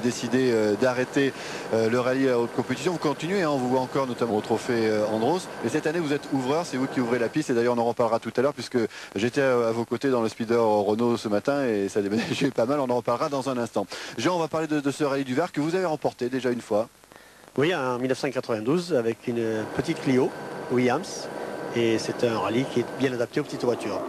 Décidé d'arrêter le rallye à haute compétition. Vous continuez, hein, on vous voit encore notamment au trophée Andros. Et cette année, vous êtes ouvreur, c'est vous qui ouvrez la piste. Et d'ailleurs, on en reparlera tout à l'heure puisque j'étais à vos côtés dans le speeder Renault ce matin et ça déménageait pas mal. On en reparlera dans un instant. Jean, on va parler de ce rallye du Var que vous avez remporté déjà une fois. Oui, en 1992 avec une petite Clio Williams. Et c'est un rallye qui est bien adapté aux petites voitures.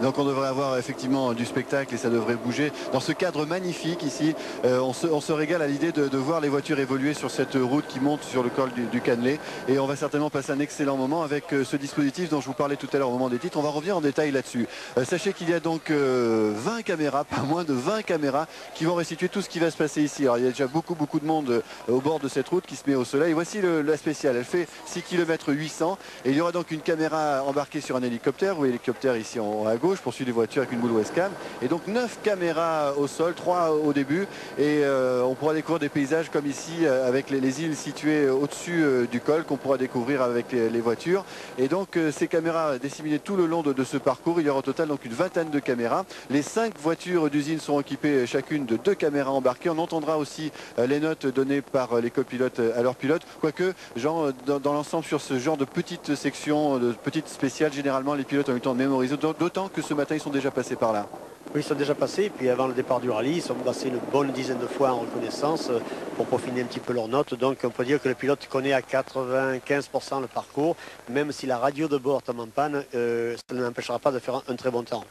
Donc on devrait avoir effectivement du spectacle et ça devrait bouger. Dans ce cadre magnifique ici, on se régale à l'idée de voir les voitures évoluer sur cette route qui monte sur le col du Cannelé. Et on va certainement passer un excellent moment avec ce dispositif dont je vous parlais tout à l'heure au moment des titres. On va revenir en détail là-dessus. Sachez qu'il y a donc 20 caméras, pas moins de 20 caméras qui vont restituer tout ce qui va se passer ici. Alors il y a déjà beaucoup de monde au bord de cette route qui se met au soleil. Voici la spéciale, elle fait 6 km 800 et il y aura donc une caméra embarquée sur un hélicoptère ou hélicoptère ici à gauche pour suivre les voitures avec une boule webcam. Et donc 9 caméras au sol, 3 au début. Et on pourra découvrir des paysages comme ici avec les îles situées au-dessus du col qu'on pourra découvrir avec les voitures. Et donc ces caméras disséminées tout le long de ce parcours. Il y aura au total donc une vingtaine de caméras. Les 5 voitures d'usine seront équipées chacune de 2 caméras embarquées. On entendra aussi les notes données par les copilotes à leurs pilotes. Quoique, Jean, dans l'ensemble sur ce genre de petites sections, de petites spéciales, généralement les pilotes ont eu le temps de mémoriser. D'autant que ce matin ils sont déjà passés par là. Oui, ils sont déjà passés, et puis avant le départ du rallye, ils sont passés une bonne dizaine de fois en reconnaissance pour peaufiner un petit peu leurs notes. Donc on peut dire que le pilote connaît à 95% le parcours, même si la radio de bord tombe en panne, ça ne l'empêchera pas de faire un très bon temps.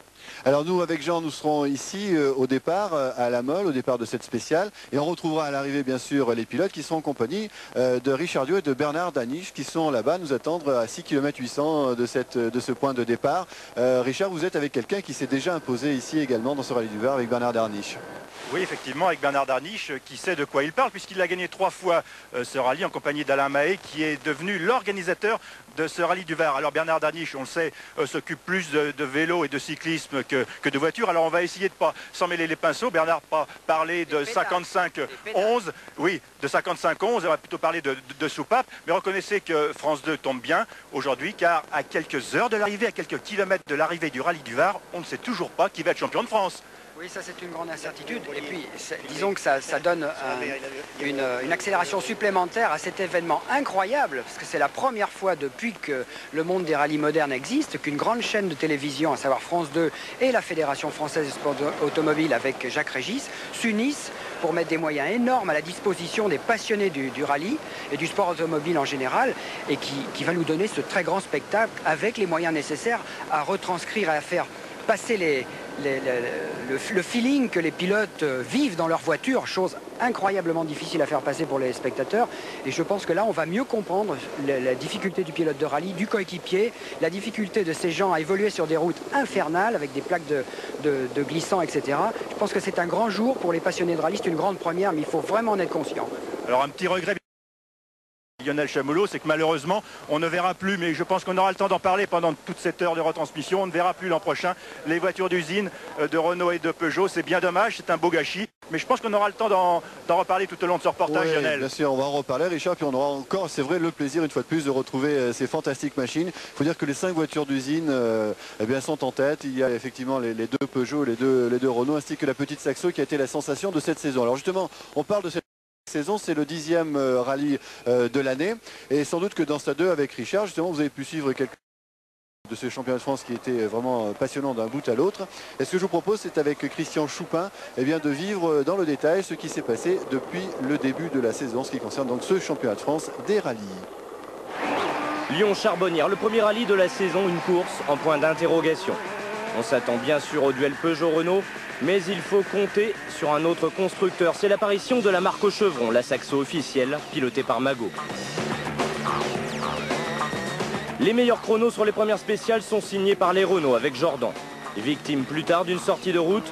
Alors nous, avec Jean, nous serons ici au départ, à la Mole, au départ de cette spéciale. Et on retrouvera à l'arrivée, bien sûr, les pilotes qui seront en compagnie de Richard Dieu et de Bernard Daniche, qui sont là-bas, nous attendre à 6 km 800 de ce point de départ. Richard, vous êtes avec quelqu'un qui s'est déjà imposé ici également dans ce rallye du Var, avec Bernard Daniche. Oui, effectivement, avec Bernard Daniche, qui sait de quoi il parle, puisqu'il a gagné 3 fois ce rallye en compagnie d'Alain Mahé, qui est devenu l'organisateur de ce rallye du Var. Alors Bernard Daniche, on le sait, s'occupe plus de vélo et de cyclisme que de voiture. Alors on va essayer de ne pas s'en mêler les pinceaux. Bernard va parler de 55-11. Oui, de 55-11, on va plutôt parler de soupape. Mais reconnaissez que France 2 tombe bien aujourd'hui, car à quelques heures de l'arrivée, à quelques kilomètres de l'arrivée du rallye du Var, on ne sait toujours pas qui va être champion de France. Oui, ça c'est une grande incertitude. Et puis, disons que ça donne une accélération supplémentaire à cet événement incroyable, parce que c'est la première fois depuis que le monde des rallyes modernes existe, qu'une grande chaîne de télévision, à savoir France 2 et la Fédération française de sport automobile avec Jacques Régis, s'unissent pour mettre des moyens énormes à la disposition des passionnés du rallye et du sport automobile en général, et qui va nous donner ce très grand spectacle avec les moyens nécessaires à retranscrire et à faire passer le feeling que les pilotes vivent dans leur voiture, chose incroyablement difficile à faire passer pour les spectateurs. Et je pense que là, on va mieux comprendre la difficulté du pilote de rallye, du coéquipier, la difficulté de ces gens à évoluer sur des routes infernales avec des plaques de glissants, etc. Je pense que c'est un grand jour pour les passionnés de rallye, c'est une grande première, mais il faut vraiment en être conscient. Alors un petit regret, Lionel Chamoulot, c'est que malheureusement on ne verra plus, mais je pense qu'on aura le temps d'en parler pendant toute cette heure de retransmission, on ne verra plus l'an prochain les voitures d'usine de Renault et de Peugeot. C'est bien dommage, c'est un beau gâchis, mais je pense qu'on aura le temps d'en reparler tout au long de ce reportage. Oui, Lionel. Bien sûr, on va en reparler, Richard, puis on aura encore, c'est vrai, le plaisir une fois de plus de retrouver ces fantastiques machines. Il faut dire que les 5 voitures d'usine eh bien, sont en tête. Il y a effectivement les 2 Peugeot, les deux Renault, ainsi que la petite Saxo qui a été la sensation de cette saison. Alors justement, on parle de cette saison, c'est le 10e rallye de l'année, et sans doute que dans Stade 2 avec Richard, justement, vous avez pu suivre quelques de ce championnat de France qui était vraiment passionnant d'un bout à l'autre. Et ce que je vous propose, c'est avec Christian Choupin, eh bien, de vivre dans le détail ce qui s'est passé depuis le début de la saison, ce qui concerne donc ce championnat de France des rallyes. Lyon-Charbonnières, le premier rallye de la saison, une course en point d'interrogation. On s'attend bien sûr au duel Peugeot-Renault, mais il faut compter sur un autre constructeur. C'est l'apparition de la marque au chevron, la Saxo officielle, pilotée par Mago. Les meilleurs chronos sur les premières spéciales sont signés par les Renault avec Jordan. Victime plus tard d'une sortie de route,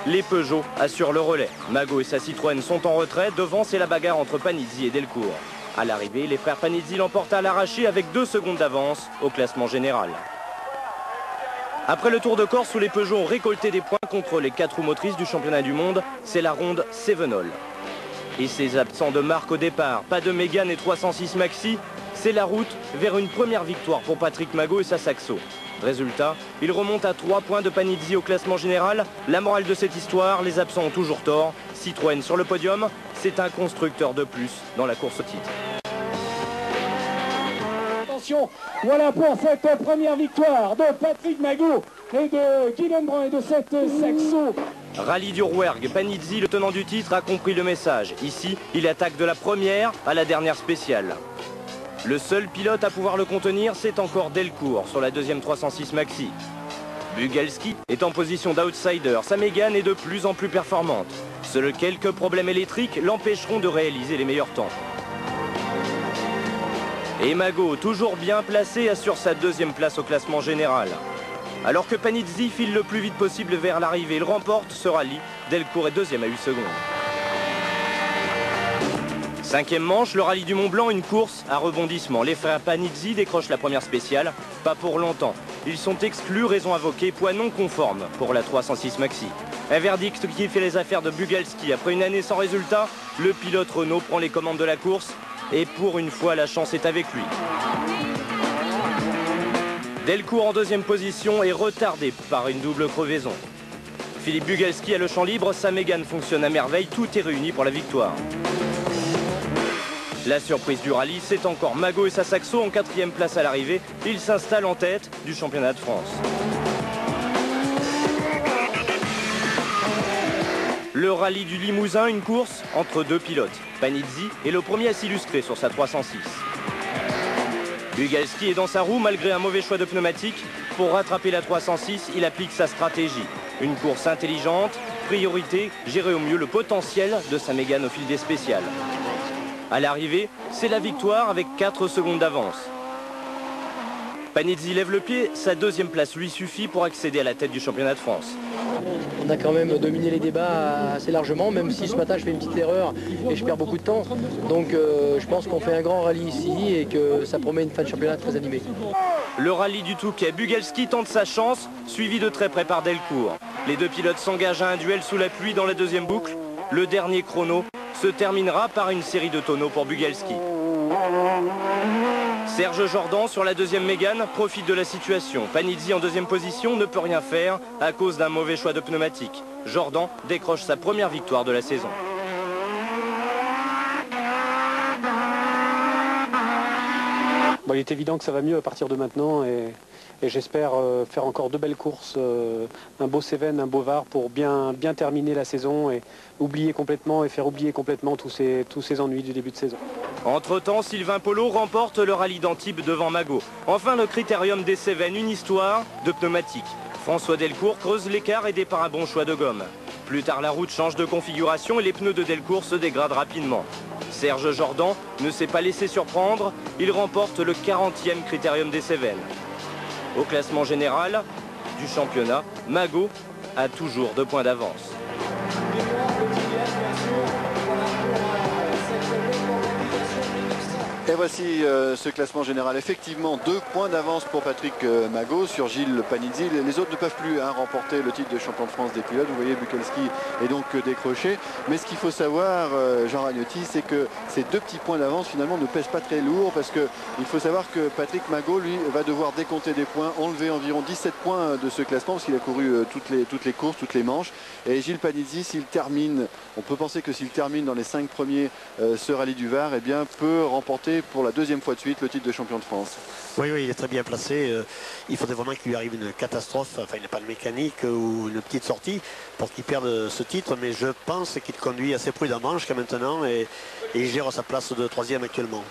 les Peugeot assurent le relais. Mago et sa Citroën sont en retrait, devant c'est la bagarre entre Panizzi et Delcourt. À l'arrivée, les frères Panizzi l'emportent à l'arraché avec 2 secondes d'avance au classement général. Après le Tour de Corse où les Peugeot ont récolté des points contre les 4 roues motrices du championnat du monde, c'est la ronde Sevenol. Et ses absents de marque au départ, pas de Mégane et 306 Maxi, c'est la route vers une première victoire pour Patrick Mago et sa Saxo. Résultat, il remonte à 3 points de Panizzi au classement général. La morale de cette histoire, les absents ont toujours tort. Citroën sur le podium, c'est un constructeur de plus dans la course au titre. Attention, voilà pour cette première victoire de Patrick Magot et de Guillaume Brun et de cette Saxo. Rallye du Rouergue, Panizzi, le tenant du titre, a compris le message. Ici, il attaque de la première à la dernière spéciale. Le seul pilote à pouvoir le contenir, c'est encore Delcourt sur la deuxième 306 Maxi. Bugalski est en position d'outsider, sa Mégane est de plus en plus performante. Seuls quelques problèmes électriques l'empêcheront de réaliser les meilleurs temps. Et Magot, toujours bien placé, assure sa deuxième place au classement général. Alors que Panizzi file le plus vite possible vers l'arrivée, il remporte ce rallye. Delcourt est deuxième à 8 secondes. Cinquième manche, le rallye du Mont Blanc, une course à rebondissement. Les frères Panizzi décrochent la première spéciale, pas pour longtemps. Ils sont exclus, raison invoquée, poids non conforme pour la 306 Maxi. Un verdict qui fait les affaires de Bugalski. Après une année sans résultat, le pilote Renault prend les commandes de la course et pour une fois, la chance est avec lui. Delcourt en deuxième position est retardé par une double crevaison. Philippe Bugalski a le champ libre, sa Mégane fonctionne à merveille, tout est réuni pour la victoire. La surprise du rallye, c'est encore Magot et sa Saxo en quatrième place à l'arrivée. Ils s'installent en tête du championnat de France. Le rallye du Limousin, une course entre deux pilotes. Panizzi est le premier à s'illustrer sur sa 306. Bugalski est dans sa roue malgré un mauvais choix de pneumatique. Pour rattraper la 306, il applique sa stratégie. Une course intelligente, priorité, gérer au mieux le potentiel de sa Mégane au fil des spéciales. À l'arrivée, c'est la victoire avec 4 secondes d'avance. Panizzi lève le pied, sa deuxième place lui suffit pour accéder à la tête du championnat de France. On a quand même dominé les débats assez largement, même si ce matin je fais une petite erreur et je perds beaucoup de temps. Donc je pense qu'on fait un grand rallye ici et que ça promet une fin de championnat très animée. Le rallye du Touquet, Bugalski tente sa chance, suivi de très près par Delcourt. Les deux pilotes s'engagent à un duel sous la pluie dans la deuxième boucle. Le dernier chrono se terminera par une série de tonneaux pour Bugalski. Serge Jordan sur la deuxième Mégane profite de la situation. Panizzi en deuxième position ne peut rien faire à cause d'un mauvais choix de pneumatique. Jordan décroche sa première victoire de la saison. Bon, il est évident que ça va mieux à partir de maintenant et j'espère faire encore 2 belles courses, un beau Cévennes, un beau Var pour bien terminer la saison et oublier complètement et faire oublier complètement tous ces ennuis du début de saison. Entre-temps, Sylvain Polo remporte le rallye d'Antibes devant Magot. Enfin, le critérium des Cévennes, une histoire de pneumatique. François Delcourt creuse l'écart aidé par un bon choix de gomme. Plus tard, la route change de configuration et les pneus de Delcourt se dégradent rapidement. Serge Jordan ne s'est pas laissé surprendre, il remporte le 40e critérium des Cévennes. Au classement général du championnat, Magot a toujours 2 points d'avance. Et voici ce classement général. Effectivement, 2 points d'avance pour Patrick Magot sur Gilles Panizzi. Les autres ne peuvent plus remporter le titre de champion de France des pilotes. Vous voyez, Bugalski est donc décroché. Mais ce qu'il faut savoir, Jean Ragnotti, c'est que ces 2 petits points d'avance finalement ne pèsent pas très lourd parce qu'il faut savoir que Patrick Magot, lui, va devoir décompter des points, enlever environ 17 points de ce classement parce qu'il a couru toutes les courses, toutes les manches. Et Gilles Panizzi, s'il termine, on peut penser que s'il termine dans les 5 premiers ce rallye du Var, eh bien, peut remporter pour la 2e fois de suite le titre de champion de France. Oui, il est très bien placé. Il faudrait vraiment qu'il lui arrive une catastrophe, enfin il n'a pas de mécanique ou une petite sortie pour qu'il perde ce titre, mais je pense qu'il conduit assez prudemment jusqu'à maintenant et il gère sa place de 3e actuellement.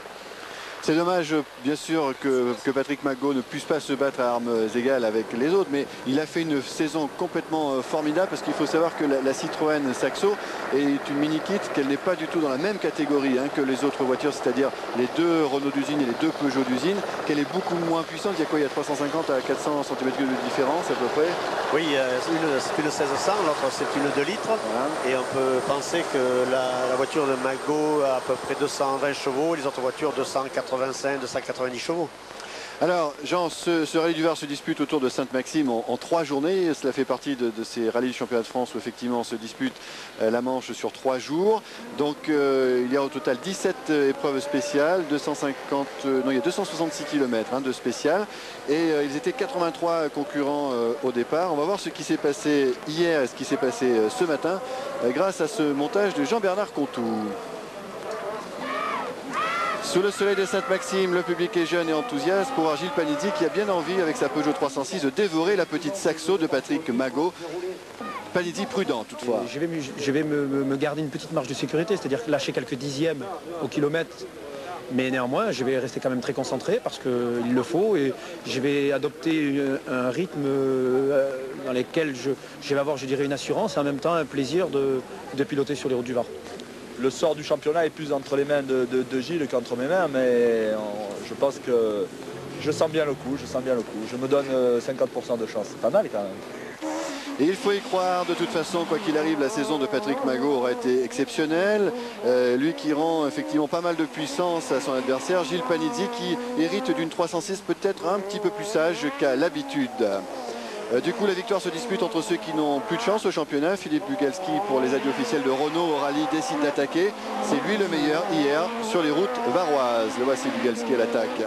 C'est dommage, bien sûr, que Patrick Magot ne puisse pas se battre à armes égales avec les autres, mais il a fait une saison complètement formidable parce qu'il faut savoir que la Citroën Saxo est une mini-kit, qu'elle n'est pas du tout dans la même catégorie que les autres voitures, c'est-à-dire les 2 Renault d'usine et les 2 Peugeot d'usine, qu'elle est beaucoup moins puissante. Il y a quoi? Il y a 350 à 400 cm3 de différence à peu près. Oui, c'est une 1600, l'autre c'est une 2 litres. Voilà. Et on peut penser que la voiture de Magot a à peu près 220 chevaux, les autres voitures 285, 290 chevaux. Alors Jean, ce rallye du Var se dispute autour de Sainte-Maxime en 3 journées. Cela fait partie de ces rallyes du championnat de France où effectivement on se dispute la Manche sur 3 jours. Donc il y a au total 17 épreuves spéciales, il y a 266 km de spéciales. Et ils étaient 83 concurrents au départ. On va voir ce qui s'est passé hier et ce qui s'est passé ce matin grâce à ce montage de Jean-Bernard Contou. Sous le soleil de Sainte-Maxime, le public est jeune et enthousiaste pour voir Gilles Panizzi qui a bien envie avec sa Peugeot 306 de dévorer la petite Saxo de Patrick Magot. Panizzi prudent toutefois. Je vais me garder une petite marge de sécurité, c'est-à-dire lâcher quelques dixièmes au kilomètre. Mais néanmoins, je vais rester quand même très concentré parce qu'il le faut et je vais adopter un rythme dans lequel je vais avoir, je dirais, une assurance et en même temps un plaisir de piloter sur les routes du Var. Le sort du championnat est plus entre les mains de Gilles qu'entre mes mains, mais je pense que je sens bien le coup, je me donne 50% de chance, c'est pas mal quand même. Et il faut y croire, de toute façon, quoi qu'il arrive, la saison de Patrick Magot aura été exceptionnelle. Lui qui rend effectivement pas mal de puissance à son adversaire, Gilles Panizzi, qui hérite d'une 306 peut-être un petit peu plus sage qu'à l'habitude. Du coup, la victoire se dispute entre ceux qui n'ont plus de chance au championnat. Philippe Bugalski, pour les adieux officiels de Renault au rallye, décide d'attaquer. C'est lui le meilleur hier sur les routes varoises. Le voici Bugalski à l'attaque.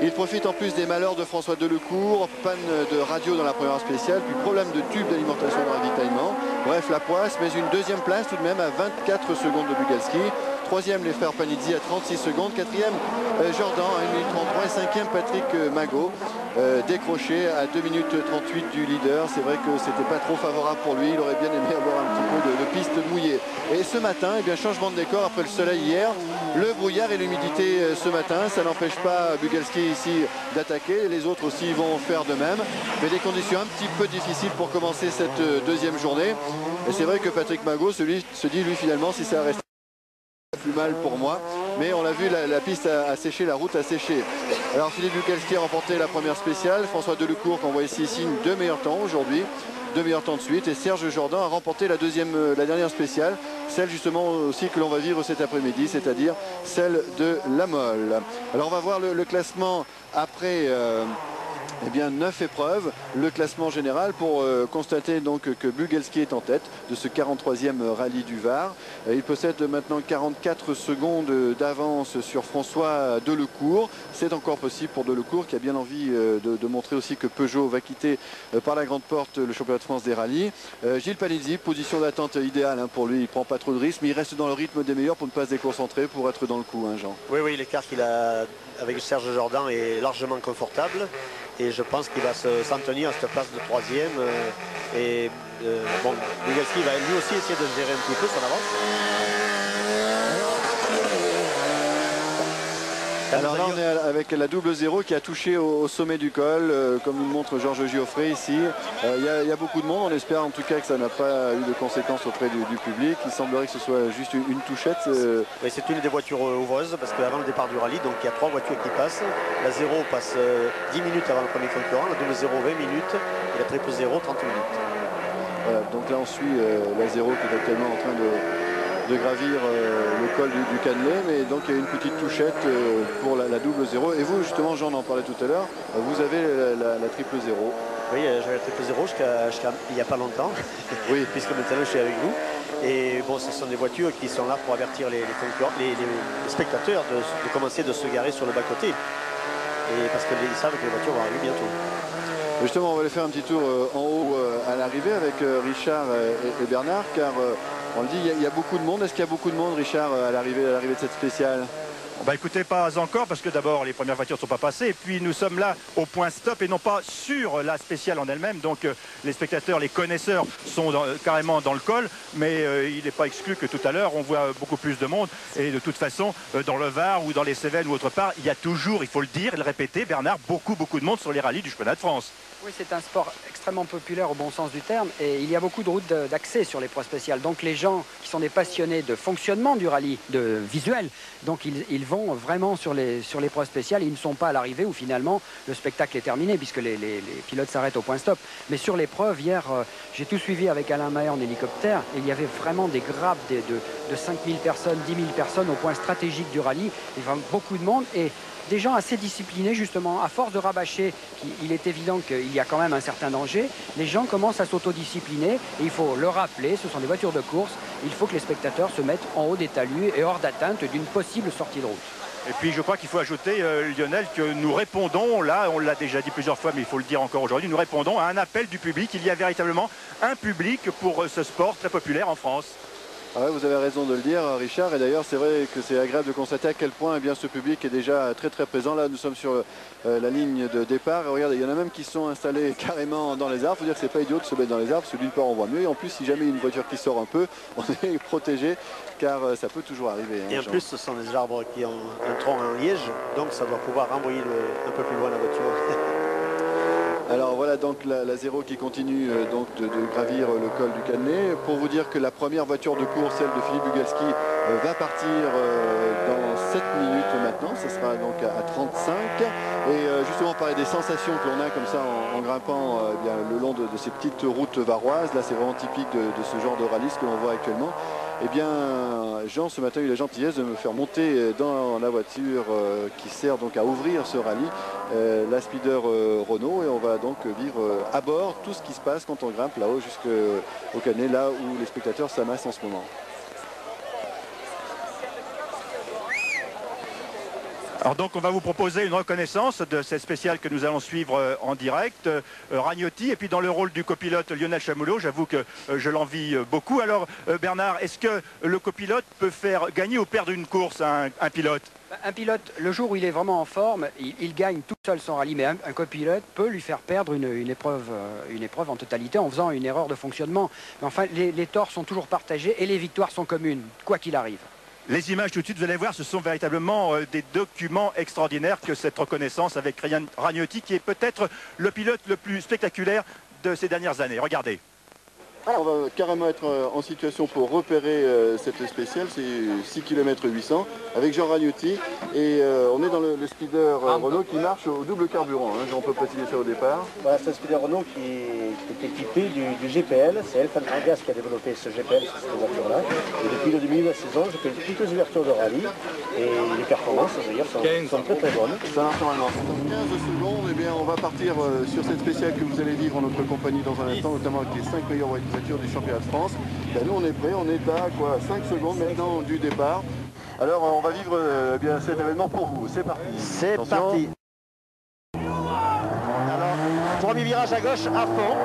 Il profite en plus des malheurs de François Delecourt, panne de radio dans la première spéciale, puis problème de tube d'alimentation de ravitaillement. Bref, la poisse, mais une deuxième place tout de même à 24 secondes de Bugalski. Troisième, les frères Panizzi à 36 secondes. Quatrième, Jordan à 1 minute 33. Et cinquième, Patrick Magot, décroché à 2 minutes 38 du leader. C'est vrai que c'était pas trop favorable pour lui. Il aurait bien aimé avoir un petit peu de piste mouillée. Et ce matin, eh bien, changement de décor après le soleil hier. Le brouillard et l'humidité ce matin. Ça n'empêche pas Bugalski ici d'attaquer. Les autres aussi vont faire de même. Mais des conditions un petit peu difficiles pour commencer cette deuxième journée. Et c'est vrai que Patrick Magot se dit lui finalement si ça reste plus mal pour moi, mais on l'a vu, la piste a séché, la route a séché. Alors Philippe Bugalski a remporté la première spéciale, François Delecourt qu'on voit ici signe 2 meilleurs temps aujourd'hui, 2 meilleurs temps de suite, et Serge Jordan a remporté la dernière spéciale, celle justement aussi que l'on va vivre cet après-midi, c'est-à-dire celle de La Mole. Alors on va voir le classement après eh bien 9 épreuves, le classement général pour constater donc que Bugalski est en tête de ce 43e rallye du Var. Il possède maintenant 44 secondes d'avance sur François Delecourt. C'est encore possible pour Delecourt qui a bien envie de montrer aussi que Peugeot va quitter par la grande porte le championnat de France des rallyes. Gilles Panizzi, position d'attente idéale pour lui, il ne prend pas trop de risques, mais il reste dans le rythme des meilleurs pour ne pas se déconcentrer, pour être dans le coup, hein, Jean. Oui, l'écart qu'il a avec Serge Jordan est largement confortable. Et je pense qu'il va s'en tenir à cette place de 3e. Bon, Bugalski va lui aussi essayer de gérer un petit peu son avance. Alors là on est avec la double zéro qui a touché au sommet du col, comme nous montre Georges Gioffré ici. Il y a beaucoup de monde, on espère en tout cas que ça n'a pas eu de conséquences auprès du public. Il semblerait que ce soit juste une touchette. Oui, c'est une des voitures ouvreuses parce qu'avant le départ du rallye, donc il y a 3 voitures qui passent. La 0 passe 10 minutes avant le premier concurrent, la double 0 20 minutes et la triple 0 30 minutes. Voilà, donc là on suit la 0 qui est actuellement en train de gravir le col du Cannelé, mais donc il y a une petite touchette pour la double 0. Et vous justement, Jean en parlait tout à l'heure, vous avez la triple 0. Oui, j'avais la triple 0 jusqu'à il n'y a pas longtemps, oui. Puisque maintenant je suis avec vous. Et bon, ce sont des voitures qui sont là pour avertir les spectateurs de commencer de se garer sur le bas-côté. Et parce qu'ils savent que les voitures vont arriver bientôt. Justement, on va aller faire un petit tour en haut à l'arrivée avec Richard et Bernard, car on le dit, il y a beaucoup de monde. Est-ce qu'il y a beaucoup de monde, Richard, à l'arrivée de cette spéciale? Bah écoutez, pas encore, parce que d'abord les premières voitures ne sont pas passées, et puis nous sommes là au point stop et non pas sur la spéciale en elle-même. Donc les spectateurs, les connaisseurs sont carrément dans le col, mais il n'est pas exclu que tout à l'heure on voit beaucoup plus de monde. Et de toute façon, dans le Var ou dans les Cévennes ou autre part, il y a toujours, il faut le dire et le répéter, Bernard, beaucoup de monde sur les rallyes du championnat de France. Oui, c'est un sport extrêmement populaire au bon sens du terme et il y a beaucoup de routes d'accès sur les épreuves spéciales. Donc les gens qui sont des passionnés de fonctionnement du rallye, de visuel, donc ils vont vraiment sur l'épreuve spéciale. Ils ne sont pas à l'arrivée où finalement le spectacle est terminé puisque les pilotes s'arrêtent au point stop. Mais sur l'épreuve, hier, j'ai tout suivi avec Alain Mahé en hélicoptère et il y avait vraiment des grappes de 5000 personnes, 10 000 personnes au point stratégique du rallye. Il y a beaucoup de monde et des gens assez disciplinés justement. À force de rabâcher, il est évident qu'il y a quand même un certain danger. Les gens commencent à s'autodiscipliner et il faut le rappeler, ce sont des voitures de course. Il faut que les spectateurs se mettent en haut des talus et hors d'atteinte d'une possible sortie de route. Et puis je crois qu'il faut ajouter, Lionel, que nous répondons, là on l'a déjà dit plusieurs fois mais il faut le dire encore aujourd'hui, nous répondons à un appel du public. Il y a véritablement un public pour ce sport très populaire en France. Ah ouais, vous avez raison de le dire, Richard, et d'ailleurs c'est vrai que c'est agréable de constater à quel point ce public est déjà très présent. Là nous sommes sur la ligne de départ et regardez, il y en a même qui sont installés carrément dans les arbres. Il faut dire que c'est pas idiot de se mettre dans les arbres, parce que d'une part on voit mieux et en plus si jamais il y a une voiture qui sort un peu, on est protégé car ça peut toujours arriver. Et en plus ce sont des arbres qui ont un tronc en liège, donc ça doit pouvoir renvoyer un peu plus loin la voiture. Alors voilà donc la 0 qui continue donc de gravir le col du Cannelé. Pour vous dire que la première voiture de course, celle de Philippe Bugalski, va partir dans 7 minutes maintenant. Ce sera donc à 35. Et justement on parlait des sensations que l'on a comme ça en grimpant bien, le long de ces petites routes varoises. Là c'est vraiment typique de ce genre de rallye, ce que l'on voit actuellement. Eh bien, Jean, ce matin, a eu la gentillesse de me faire monter dans la voiture qui sert donc à ouvrir ce rallye, la Speeder Renault, et on va donc vivre à bord tout ce qui se passe quand on grimpe là-haut jusqu'au Cannelé, là où les spectateurs s'amassent en ce moment. Alors donc on va vous proposer une reconnaissance de cette spéciale que nous allons suivre en direct. Ragnotti et puis dans le rôle du copilote Lionel Chamoulot, j'avoue que je l'envie beaucoup. Alors Bernard, est-ce que le copilote peut faire gagner ou perdre une course à un pilote? Un pilote, le jour où il est vraiment en forme, il gagne tout seul son rallye, mais un copilote peut lui faire perdre une épreuve en totalité en faisant une erreur de fonctionnement. Mais enfin, les torts sont toujours partagés et les victoires sont communes, quoi qu'il arrive. Les images tout de suite, vous allez voir, ce sont véritablement des documents extraordinaires que cette reconnaissance avec Ragnotti, qui est peut-être le pilote le plus spectaculaire de ces dernières années. Regardez. Alors on va carrément être en situation pour repérer cette spéciale, c'est 6 km 800 avec Jean Ragnotti et on est dans le speeder Renault qui marche au double carburant, hein. On peut préciser ça au départ. Voilà, c'est un speeder Renault qui est équipé du GPL, c'est Elfan Argas qui a développé ce GPL sur cette voiture-là. Et depuis le début de la saison, je fais toutes les ouvertures de rallye et les performances d'ailleurs sont très bonnes. Ça marche normalement. Dans 15 secondes, eh bien, on va partir sur cette spéciale que vous allez vivre en notre compagnie dans un instant, notamment avec les 5 meilleures voitures du championnat de France. Ben, nous on est prêts, on est à 5 secondes maintenant du départ. Alors on va vivre bien cet événement pour vous. C'est parti. C'est parti. Alors, premier virage à gauche à fond.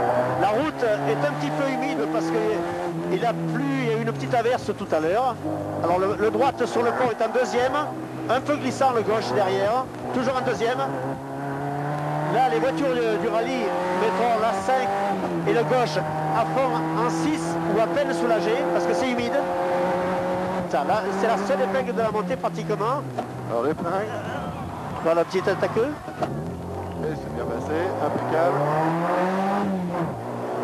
La route est un petit peu humide parce qu'il a plu, il y a eu une petite averse tout à l'heure. Alors le droite sur le pont est en deuxième, un peu glissant le gauche derrière, toujours en deuxième. Là, les voitures du rallye mettront la 5 et le gauche à fond en 6 ou à peine soulagé parce que c'est humide. Ça, là, c'est la seule épingle de la montée pratiquement. Alors l'épingle. Voilà, petite attaqueux. Et c'est bien passé, impeccable.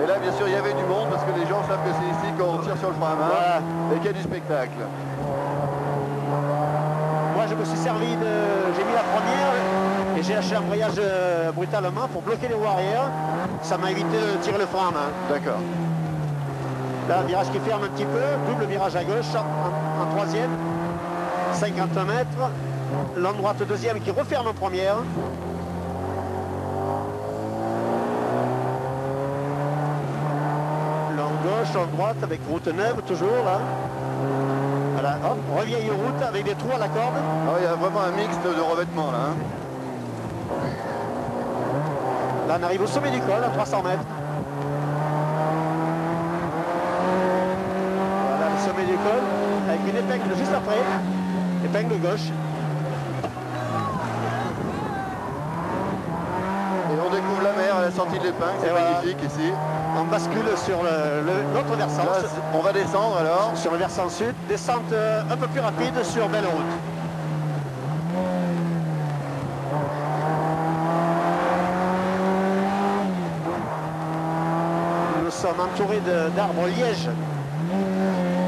Et là, bien sûr, il y avait du monde parce que les gens savent que c'est ici qu'on tire sur le frein à main, voilà, et qu'il y a du spectacle. Moi, je me suis servi j'ai mis la première et j'ai lâché un embrayage brutalement pour bloquer les roues arrière. Ça m'a évité de tirer le frein à main. D'accord. Là, virage qui ferme un petit peu, double virage à gauche en troisième, 50 mètres. L'en droite deuxième qui referme en première. L'en gauche, en droite avec route neuve toujours là. Voilà, hop, revieille route avec des trous à la corde. Alors, il y a vraiment un mix de revêtements là. Hein. Là, on arrive au sommet du col, à 300 mètres. Voilà, le sommet du col, avec une épingle juste après, épingle gauche. Et on découvre la mer à la sortie de l'épingle, c'est magnifique ici. On bascule sur l'autre versant. Là, on va descendre alors. Sur le versant sud, descente un peu plus rapide sur belle route. Nous sommes entourés d'arbres lièges.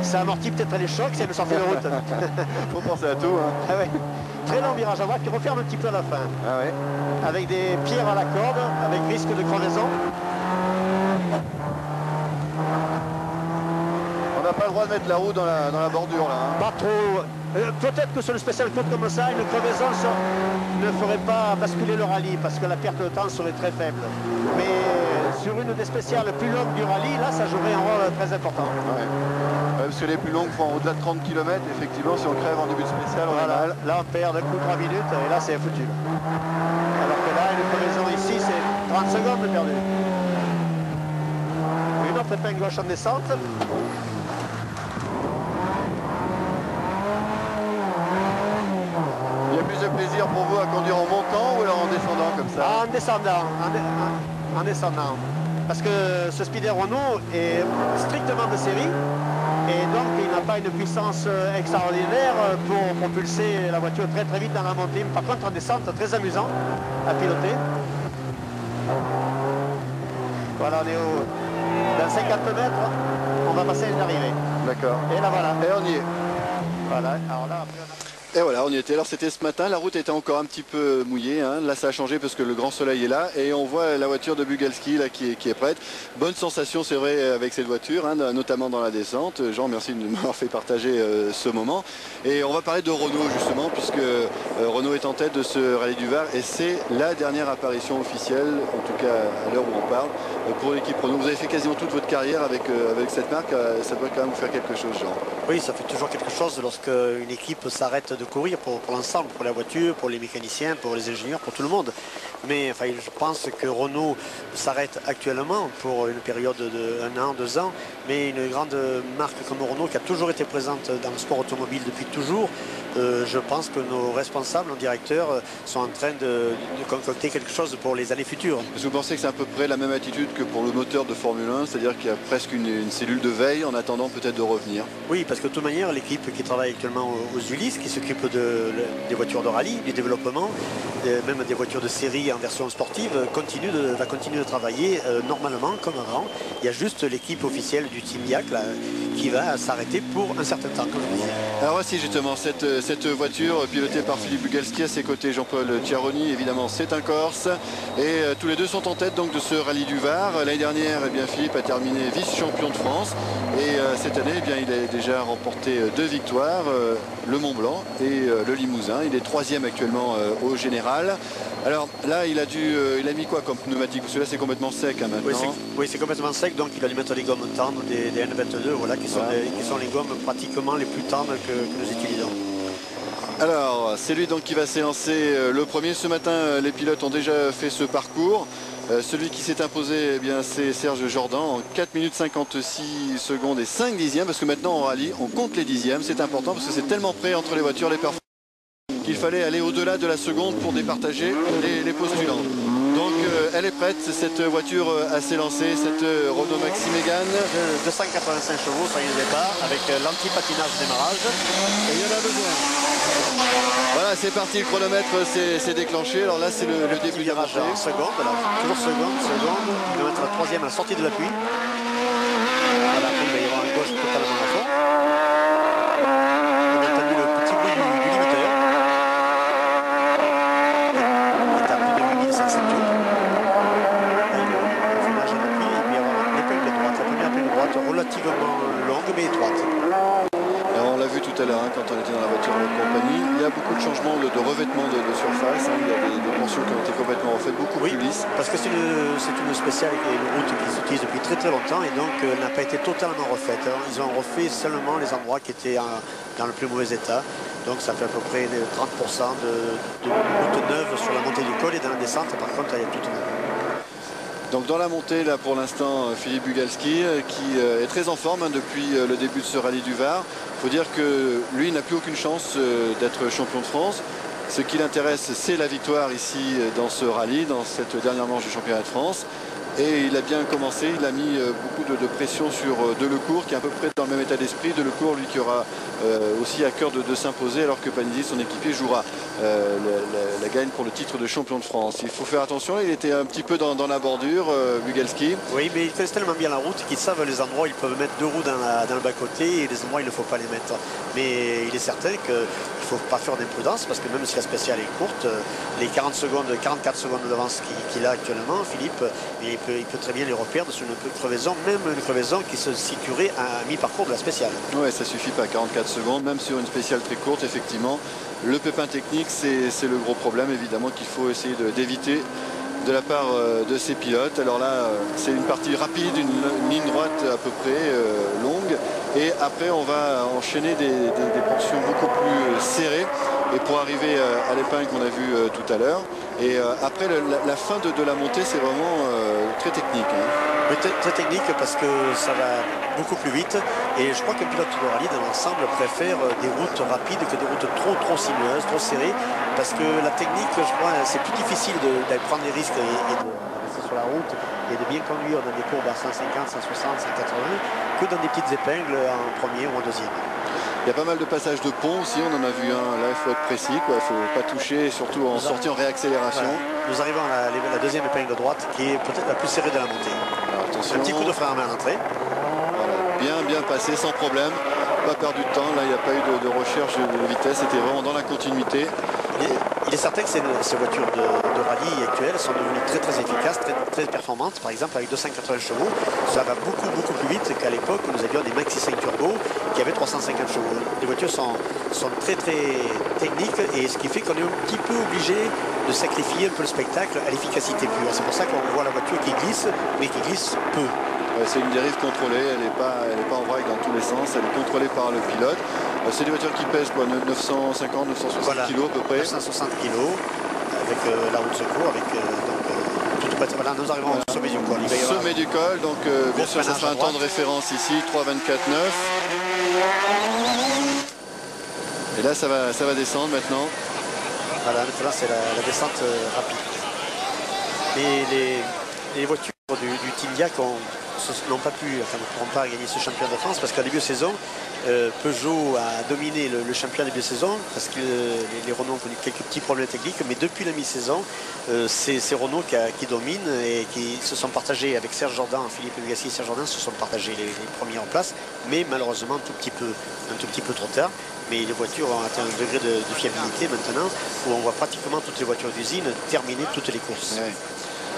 Ça amortit peut-être les chocs, c'est une sortie de route. Faut penser à tout. Hein. Ah ouais. Très long virage à droite qui referme un petit peu à la fin. Ah ouais. Avec des pierres à la corde, avec risque de crevaison. On n'a pas le droit de mettre la roue dans la bordure là. Hein. Pas trop. Peut-être que sur le spécial courte comme ça, une crevaison ne ferait pas basculer le rallye parce que la perte de temps serait très faible. Mais sur une des spéciales plus longues du rallye, là, ça jouerait un rôle très important. Ouais. Ouais, parce que les plus longues font au-delà de 30 km, effectivement, si on crève en début de spécial, on est mal. Là, on perd d'un coup 3 minutes et là, c'est foutu. Alors que là, une crevaison ici, c'est 30 secondes de perdu. Une autre épingle gauche en descente. Il y a plus de plaisir pour vous à conduire en montant ou alors en descendant comme ça? En descendant, en descendant. Parce que ce Speeder Renault est strictement de série et donc il n'a pas une puissance extraordinaire pour propulser la voiture très très vite dans la montée. Par contre en descente, très amusant à piloter. Voilà, on est dans 50 mètres, on va passer une arrivée. D'accord. Et là voilà. Et on y est. Voilà, alors là après on a... Et voilà, on y était. Alors c'était ce matin, la route était encore un petit peu mouillée. Hein. Là ça a changé parce que le grand soleil est là et on voit la voiture de Bugalski là, qui est prête. Bonne sensation c'est vrai avec cette voiture, hein, notamment dans la descente. Jean, merci de m'avoir fait partager ce moment. Et on va parler de Renault justement puisque Renault est en tête de ce Rallye du Var et c'est la dernière apparition officielle, en tout cas à l'heure où on parle, pour l'équipe Renault. Vous avez fait quasiment toute votre carrière avec cette marque, ça doit quand même vous faire quelque chose, Jean. Oui, ça fait toujours quelque chose lorsque une équipe s'arrête de courir pour l'ensemble, pour la voiture, pour les mécaniciens, pour les ingénieurs, pour tout le monde. Mais enfin, je pense que Renault s'arrête actuellement pour une période de 1 an, 2 ans, mais une grande marque comme Renault qui a toujours été présente dans le sport automobile depuis toujours, je pense que nos responsables, nos directeurs sont en train de concocter quelque chose pour les années futures. Est-ce que vous pensez que c'est à peu près la même attitude que pour le moteur de Formule 1, c'est-à-dire qu'il y a presque une cellule de veille en attendant peut-être de revenir? Oui, parce que de toute manière, l'équipe qui travaille actuellement aux Ulysse, qui s'occupe des voitures de rallye, du développement, même des voitures de série en version sportive, va continuer de travailler normalement comme avant. Il y a juste l'équipe officielle du Team Yak là, qui va s'arrêter pour un certain temps, comme je disais. Alors voici justement cette voiture pilotée par Philippe Bugalski, à ses côtés Jean-Paul Chiaroni, évidemment c'est un Corse et tous les deux sont en tête donc de ce rallye du Var. L'année dernière eh bien, Philippe a terminé vice-champion de France et cette année eh bien, il a déjà remporté 2 victoires, le Mont Blanc et le Limousin. Il est 3e actuellement au général. Alors là il a mis quoi comme pneumatique? Parce que là c'est complètement sec hein, maintenant. Oui, c'est complètement sec, donc il a dû mettre des gommes tendres, des N22, voilà, qui sont les gommes pratiquement les plus tendres que nous utilisons. Alors c'est lui donc qui va s'élancer le premier. Ce matin les pilotes ont déjà fait ce parcours. Celui qui s'est imposé eh bien c'est Serge Jordan en 4 minutes 56 secondes et 5 dixièmes, parce que maintenant en rallye on compte les dixièmes, c'est important parce que c'est tellement près entre les voitures, les performances, qu'il fallait aller au-delà de la seconde pour départager les postulants. Donc elle est prête, cette voiture à s'élancer, cette Renault Maxi Mégane. 285 chevaux, ça y est le départ, avec l'anti-patinage démarrage. Et il y en a besoin. Voilà, c'est parti, le chronomètre s'est déclenché. Alors là, c'est le début du virage en seconde, là. Toujours seconde. Il va mettre la 3e à la sortie de l'appui. Voilà, après, il va y avoir un gauche totalement à fond. On a entendu le petit bruit du limiteur. Il est à plus de 8500 tours. Le freinage à l'appui, il va y avoir l'épingle droite, la première épingle droite relativement longue mais étroite. Alors, on l'a vu tout à l'heure hein, quand on était dans la voiture de compagnie, il y a beaucoup de changements de revêtement de surface, hein. Il y a des portions qui ont été complètement refaites, beaucoup plus lisses. Parce que c'est une spéciale et une route qui s'utilise depuis très très longtemps et donc elle n'a pas été totalement refaite. Alors, ils ont refait seulement les endroits qui étaient dans le plus mauvais état. Donc ça fait à peu près 30% de route neuve sur la montée du col et dans la descente, par contre, elle est toute neuve. Donc dans la montée, là pour l'instant, Philippe Bugalski qui est très en forme hein, depuis le début de ce rallye du Var. Il faut dire que lui n'a plus aucune chance d'être champion de France. Ce qui l'intéresse, c'est la victoire ici dans ce rallye, dans cette dernière manche du championnat de France. Et il a bien commencé, il a mis beaucoup de pression sur Delecourt qui est à peu près dans le même état d'esprit. Delecourt, lui, qui aura aussi à cœur de s'imposer alors que Panizzi, son équipier, jouera la gagne pour le titre de champion de France. Il faut faire attention, il était un petit peu dans la bordure, Bugalski. Oui, mais ils connaissent tellement bien la route qu'ils savent les endroits où ils peuvent mettre 2 roues dans le bas-côté et les endroits où il ne faut pas les mettre. Mais il est certain qu'il ne faut pas faire d'imprudence parce que même si la spéciale est courte, les 44 secondes d'avance qu'il a actuellement, Philippe, il il peut très bien les reperdre sur une crevaison, même une crevaison qui se situerait à mi-parcours de la spéciale. Ouais, ça suffit pas, 44 secondes, même sur une spéciale très courte, effectivement. Le pépin technique, c'est le gros problème, évidemment, qu'il faut essayer d'éviter de la part de ces pilotes. Alors là, c'est une partie rapide, une ligne droite à peu près longue. Et après, on va enchaîner des portions beaucoup plus serrées. Et pour arriver à l'épingle qu'on a vu tout à l'heure. Et après, la fin de la montée, c'est vraiment très technique. Hein. Mais très technique parce que ça va beaucoup plus vite. Et je crois qu'un pilote de rallye, dans l'ensemble, préfère des routes rapides que des routes trop sinueuses, trop serrées. Parce que la technique, je crois, c'est plus difficile de prendre des risques et de rester sur la route et de bien conduire dans des courbes à 150, 160, 180 que dans des petites épingles en premier ou en deuxième. Il y a pas mal de passages de pont aussi, on en a vu un. Là, il faut être précis, il ne faut pas toucher, surtout en sortie en réaccélération. Voilà. Nous arrivons à la deuxième épingle de droite, qui est peut-être la plus serrée de la montée. Alors, attention. Un petit coup de frein à main à l'entrée. Voilà. Bien passé, sans problème. Pas perdu de temps, là, il n'y a pas eu de recherche de vitesse, c'était vraiment dans la continuité. Il est certain que ces voitures de rallye actuelles sont devenues très efficaces, très performantes. Par exemple, avec 280 chevaux, ça va beaucoup plus vite qu'à l'époque où nous avions des Maxi 5 Turbo qui avaient 350 chevaux. Les voitures sont très techniques et ce qui fait qu'on est un petit peu obligé de sacrifier un peu le spectacle à l'efficacité pure. C'est pour ça qu'on voit la voiture qui glisse, mais qui glisse peu. C'est une dérive contrôlée, elle n'est pas en vrac dans tous les sens, elle est contrôlée par le pilote. C'est des voitures qui pèsent quoi, 950, 960 voilà, kg à peu près. 960 kg avec la roue de secours, avec voilà, nous arrivons au sommet du col. Sommet du col, donc bien sûr ça sera un temps de référence ici, 3:24.9. Et là ça va descendre maintenant. Voilà, maintenant c'est la descente rapide. Et les voitures du Team Diac n'ont pas pu, enfin, ne pourront pas gagner ce championnat de France parce qu'en début de saison, Peugeot a dominé le championnat début de saison parce que les Renault ont connu quelques petits problèmes techniques, mais depuis la mi-saison, c'est Renault qui domine et qui se sont partagés avec Serge Jordan, Philippe Bugassi et Serge Jordan se sont partagés les premiers en place, mais malheureusement un tout petit peu trop tard. Mais les voitures ont atteint un degré de fiabilité maintenant où on voit pratiquement toutes les voitures d'usine terminer toutes les courses. Ouais.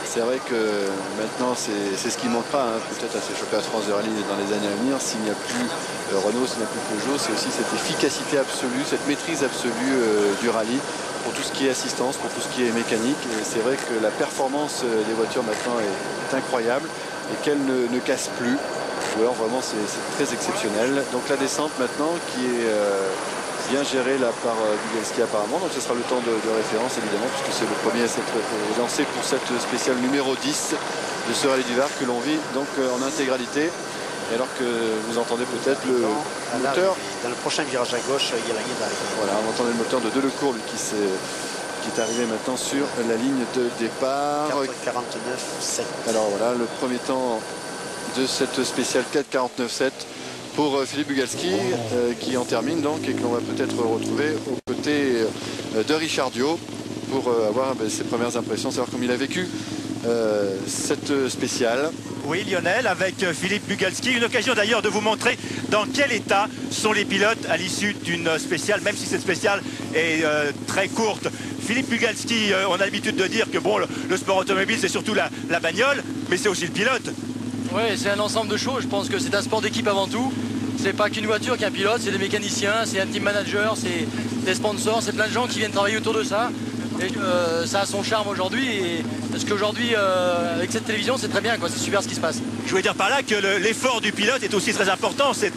C'est vrai que maintenant c'est ce qui manquera peut-être à ces championnats de France de rallye dans les années à venir. S'il n'y a plus Renault, s'il n'y a plus Peugeot, c'est aussi cette efficacité absolue, cette maîtrise absolue du rallye pour tout ce qui est assistance, pour tout ce qui est mécanique. Et c'est vrai que la performance des voitures maintenant est incroyable et qu'elle ne casse plus. Ou alors vraiment c'est très exceptionnel. Donc la descente maintenant qui est bien géré là par Bugalski apparemment, donc ce sera le temps de référence évidemment puisque c'est le premier à s'être lancé pour cette spéciale numéro 10 de ce rallye du Var que l'on vit donc en intégralité. Et alors que vous entendez peut-être le moteur. Dans le prochain virage à gauche, il y a la guide arrivée. Voilà, on entendait le moteur de Delecourt lui, qui est arrivé maintenant sur la ligne de départ. 4:49.7. Alors voilà, le premier temps de cette spéciale 4:49.7. Pour Philippe Bugalski qui en termine donc et que l'on va peut-être retrouver aux côtés de Richard Diot pour avoir ses premières impressions, savoir comment il a vécu cette spéciale. Oui Lionel, avec Philippe Bugalski, une occasion d'ailleurs de vous montrer dans quel état sont les pilotes à l'issue d'une spéciale, même si cette spéciale est très courte. Philippe Bugalski, on a l'habitude de dire que bon, le sport automobile c'est surtout la bagnole, mais c'est aussi le pilote. Oui, c'est un ensemble de choses. Je pense que c'est un sport d'équipe avant tout. C'est pas qu'une voiture, qu'un pilote, c'est des mécaniciens, c'est un team manager, c'est des sponsors, c'est plein de gens qui viennent travailler autour de ça. Et ça a son charme aujourd'hui. Parce qu'aujourd'hui, avec cette télévision, c'est très bien, quoi. C'est super ce qui se passe. Je voulais dire par là que l'effort du pilote est aussi très important. C'est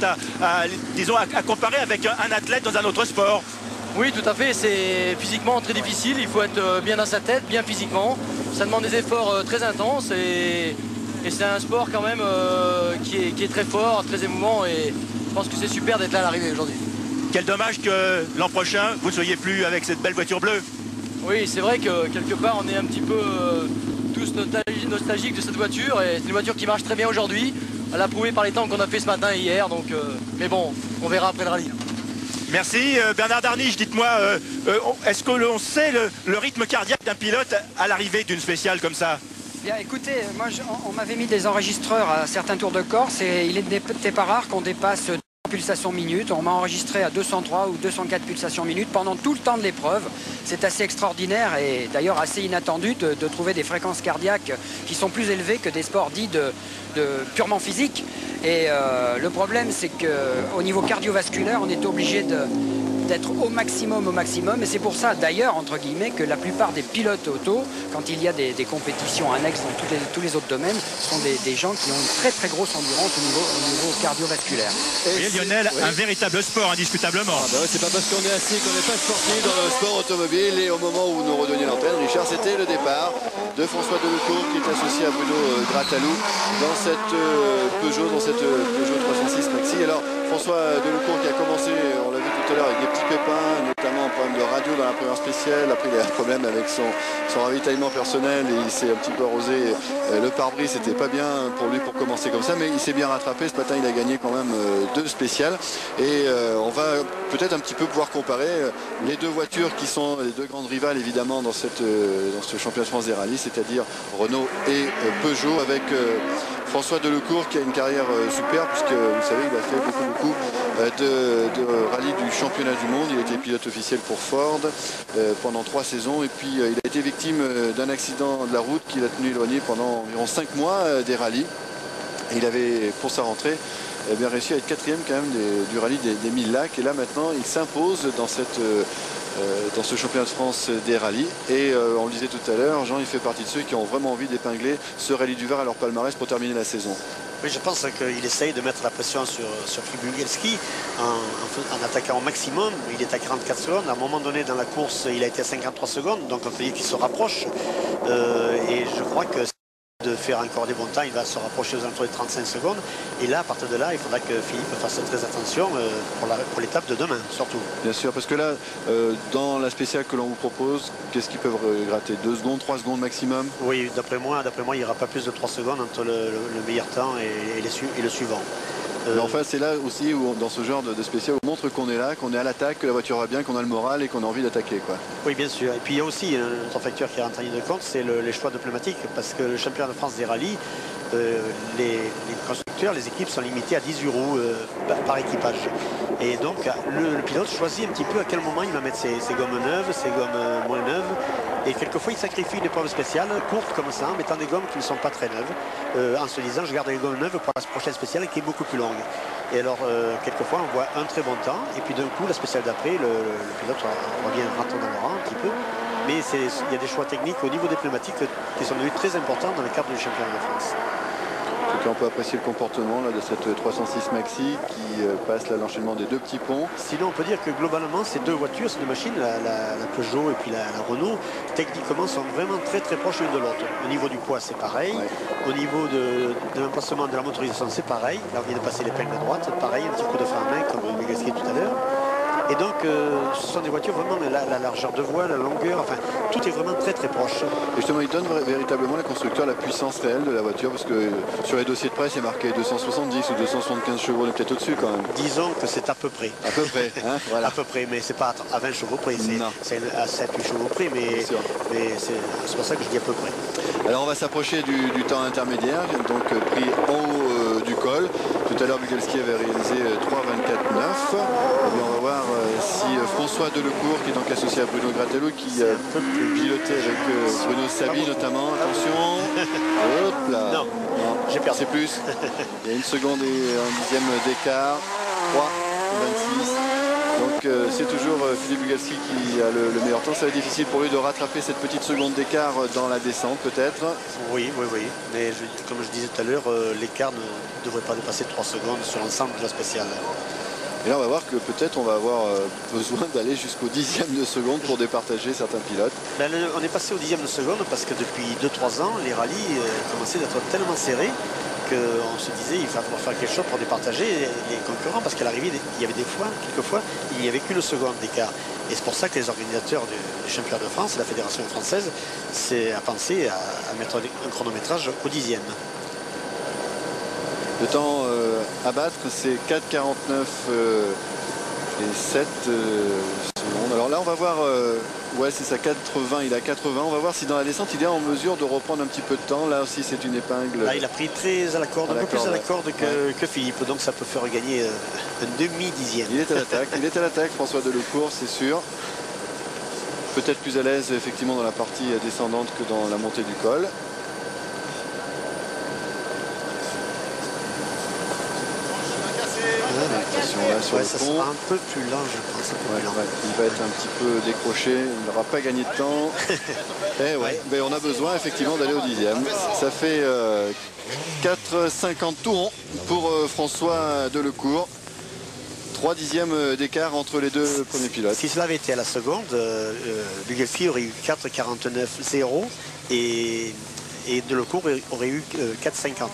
disons, à comparer avec un athlète dans un autre sport. Oui, tout à fait. C'est physiquement très difficile. Il faut être bien dans sa tête, bien physiquement. Ça demande des efforts très intenses et c'est un sport quand même qui est très fort, très émouvant et je pense que c'est super d'être là à l'arrivée aujourd'hui. Quel dommage que l'an prochain vous ne soyez plus avec cette belle voiture bleue. Oui, c'est vrai que quelque part on est un petit peu tous nostalgiques de cette voiture et c'est une voiture qui marche très bien aujourd'hui. Elle a prouvé par les temps qu'on a fait ce matin et hier, donc mais bon, on verra après le rallye. Merci Bernard Darniche, dites-moi, est-ce que l'on sait le rythme cardiaque d'un pilote à l'arrivée d'une spéciale comme ça? Bien, écoutez, moi on m'avait mis des enregistreurs à certains tours de Corse et il n'était pas rare qu'on dépasse pulsations minutes. On m'a enregistré à 203 ou 204 pulsations minutes pendant tout le temps de l'épreuve. C'est assez extraordinaire et d'ailleurs assez inattendu de trouver des fréquences cardiaques qui sont plus élevées que des sports dits de purement physiques. Et le problème, c'est qu'au niveau cardiovasculaire, on est obligé d'être au maximum. Et c'est pour ça, d'ailleurs, entre guillemets, que la plupart des pilotes auto, quand il y a des compétitions annexes dans tous les autres domaines, sont des gens qui ont une très très grosse endurance au niveau cardiovasculaire. Et Lionel, un véritable sport, indiscutablement. Ah bah ouais, c'est pas parce qu'on est assis qu'on n'est pas sportif dans le sport automobile. Et au moment où nous redonnions l'antenne, Richard, c'était le départ de François Delecourt qui est associé à Bruno Gratalou dans cette Peugeot 306 Maxi. Alors François Delecourt qui a commencé, on l'a vu tout à l'heure, avec des petits pépins, notamment un problème de radio dans la première spéciale. Après il a un problème avec son ravitaillement personnel et il s'est un petit peu arrosé le pare-brise. C'était pas bien pour lui pour commencer comme ça, mais il s'est bien rattrapé. Ce matin il a gagné quand même 2 spéciales et on va peut-être un petit peu pouvoir comparer les deux voitures qui sont les deux grandes rivales évidemment dans ce championnat de France des rallyes, c'est-à-dire Renault et Peugeot, avec François Delecourt qui a une carrière super, puisque vous savez il a fait beaucoup de rallyes du championnat du monde. Il a été pilote officiel pour Ford pendant 3 saisons et puis il a été victime d'un accident de la route qui l'a tenu éloigné pendant environ 5 mois des rallyes. Et il avait pour sa rentrée bien réussi à être 4e quand même du rallye des 1000 lacs, et là maintenant il s'impose dans ce championnat de France des rallyes. Et on le disait tout à l'heure, Jean, il fait partie de ceux qui ont vraiment envie d'épingler ce rallye du Var à leur palmarès pour terminer la saison. Oui, je pense qu'il essaye de mettre la pression sur Fribugelski en attaquant au maximum. Il est à 44 secondes. À un moment donné dans la course, il a été à 53 secondes, donc on peut dire qu'il se rapproche. Et je crois que de faire encore des bons temps, il va se rapprocher aux alentours de 35 secondes. Et là, à partir de là, il faudra que Philippe fasse très attention pour l'étape de demain, surtout. Bien sûr, parce que là, dans la spéciale que l'on vous propose, qu'est-ce qu'ils peuvent gratter? 2 secondes, 3 secondes maximum? Oui, d'après moi, il n'y aura pas plus de 3 secondes entre le meilleur temps et le suivant. Mais enfin, c'est là aussi où, dans ce genre de spécial, on montre qu'on est là, qu'on est à l'attaque, que la voiture va bien, qu'on a le moral et qu'on a envie d'attaquer, quoi. Oui, bien sûr. Et puis il y a aussi un autre facteur qui rentre en ligne de compte, c'est les choix de pneumatiques, parce que le championnat de France des rallyes, les constructeurs, les équipes sont limitées à 18 roues par équipage. Et donc le pilote choisit un petit peu à quel moment il va mettre ses gommes neuves, ses gommes moins neuves. Et quelquefois il sacrifie une épreuve spéciale, courte comme ça, en mettant des gommes qui ne sont pas très neuves, en se disant je garde les gommes neuves pour la prochaine spéciale qui est beaucoup plus longue. Et alors quelquefois on voit un très bon temps, et puis d'un coup la spéciale d'après, le pilote revient rentrer dans le rang un petit peu. Mais il y a des choix techniques au niveau des pneumatiques qui sont devenus très importants dans le cadre du championnat de France. En tout cas, on peut apprécier le comportement là, de cette 306 Maxi qui passe là l'enchaînement des 2 petits ponts. Sinon, on peut dire que globalement, ces deux voitures, ces deux machines, la Peugeot et puis la Renault, techniquement sont vraiment très très proches l'une de l'autre. Au niveau du poids, c'est pareil. Ouais. Au niveau de l'emplacement de la motorisation, c'est pareil. Là, on vient de passer l'épingle à droite, pareil, un petit coup de frein à main comme le Gasquet tout à l'heure. Et donc, ce sont des voitures vraiment, la largeur de voie, la longueur, enfin, tout est vraiment très très proche. Et justement, il donne véritablement les constructeurs la puissance réelle de la voiture, parce que sur les dossiers de presse, il est marqué 270 ou 275 chevaux, on est peut-être au-dessus quand même. Disons que c'est à peu près. À peu près, hein, voilà. À peu près, mais c'est pas à 20 chevaux près, c'est à 7-8 chevaux près, mais c'est pour ça que je dis à peu près. Alors on va s'approcher du temps intermédiaire, donc pris en haut du col. Tout à l'heure, Bugelski avait réalisé 3,24,9. On va voir si François Delecourt, qui est donc associé à Bruno Gratalou, qui a piloté avec Bruno Sabi notamment. Attention. Hop là. Non, j'ai perdu. C'est plus. Il y a 1 seconde et 1 dixième d'écart. 3,26. Donc c'est toujours Philippe Bugelski qui a le meilleur temps. Ça va être difficile pour lui de rattraper cette petite seconde d'écart dans la descente peut-être. Oui. Mais comme je disais tout à l'heure, l'écart ne devrait pas dépasser 3 secondes sur l'ensemble de la spéciale. Et là on va voir que peut-être on va avoir besoin d'aller jusqu'au 10e de seconde pour départager certains pilotes. On est passé au 10e de seconde parce que depuis 2-3 ans, les rallyes commençaient d'être tellement serrés qu'on se disait il va falloir faire quelque chose pour départager les concurrents, parce qu'à l'arrivée il y avait quelquefois il n'y avait qu'une seconde d'écart. Et c'est pour ça que les organisateurs du championnat de France, la fédération française, a pensé à mettre un chronométrage au 10e. Le temps à battre, c'est 4,49 et 7 secondes. Alors là, on va voir Ouais, c'est ça, 80, il a 80. On va voir si dans la descente, il est en mesure de reprendre un petit peu de temps. Là aussi, c'est une épingle. Là, il a pris très à la corde, un peu plus à la corde que Philippe. Donc ça peut faire gagner un demi-dixième. Il est à l'attaque, François Delecourt, c'est sûr. Peut-être plus à l'aise, effectivement, dans la partie descendante que dans la montée du col. Attention là sur le ça pont. sera un peu plus lent, je pense. Il va être un petit peu décroché, il n'aura pas gagné de temps. Mais on a besoin effectivement d'aller au 10e. Ça fait 4,50 tout rond pour François Delecourt. 3 dixièmes d'écart entre les deux premiers pilotes. Si cela avait été à la seconde, Bugelski aurait eu 4,49,0 et Delecourt aurait eu 4,50.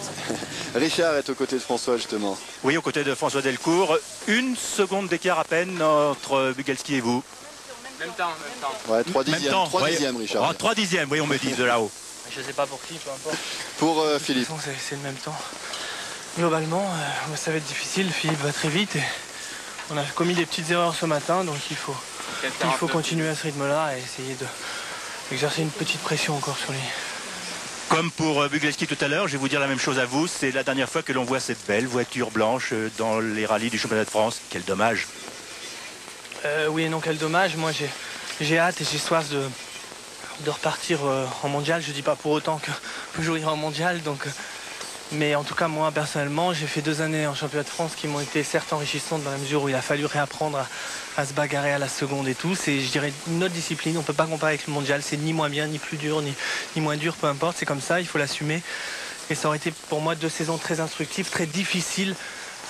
Richard est aux côtés de François justement. Oui, aux côtés de François Delecourt. 1 seconde d'écart à peine entre Bugelski et vous. Même temps. Ouais, 3 dixièmes, 3 dixièmes, Richard. 3 dixièmes, oui, on me dit de là-haut. Je sais pas pour qui, peu importe. Pour Philippe. C'est le même temps. Globalement, ça va être difficile. Philippe va très vite et on a commis des petites erreurs ce matin, donc il faut continuer à ce rythme-là et essayer d'exercer une petite pression encore sur lui. Comme pour Bugelski tout à l'heure, je vais vous dire la même chose à vous. C'est la dernière fois que l'on voit cette belle voiture blanche dans les rallyes du championnat de France. Quel dommage. Oui et non, quel dommage. Moi, j'ai hâte et j'ai soif de repartir en mondial. Je dis pas pour autant que je irai en mondial. Mais en tout cas, moi, personnellement, j'ai fait 2 années en championnat de France qui m'ont été certes enrichissantes dans la mesure où il a fallu réapprendre à se bagarrer à la seconde et tout. C'est, je dirais, une autre discipline. On ne peut pas comparer avec le mondial. C'est ni moins bien, ni plus dur, ni moins dur, peu importe. C'est comme ça, il faut l'assumer. Et ça aurait été pour moi 2 saisons très instructives, très difficiles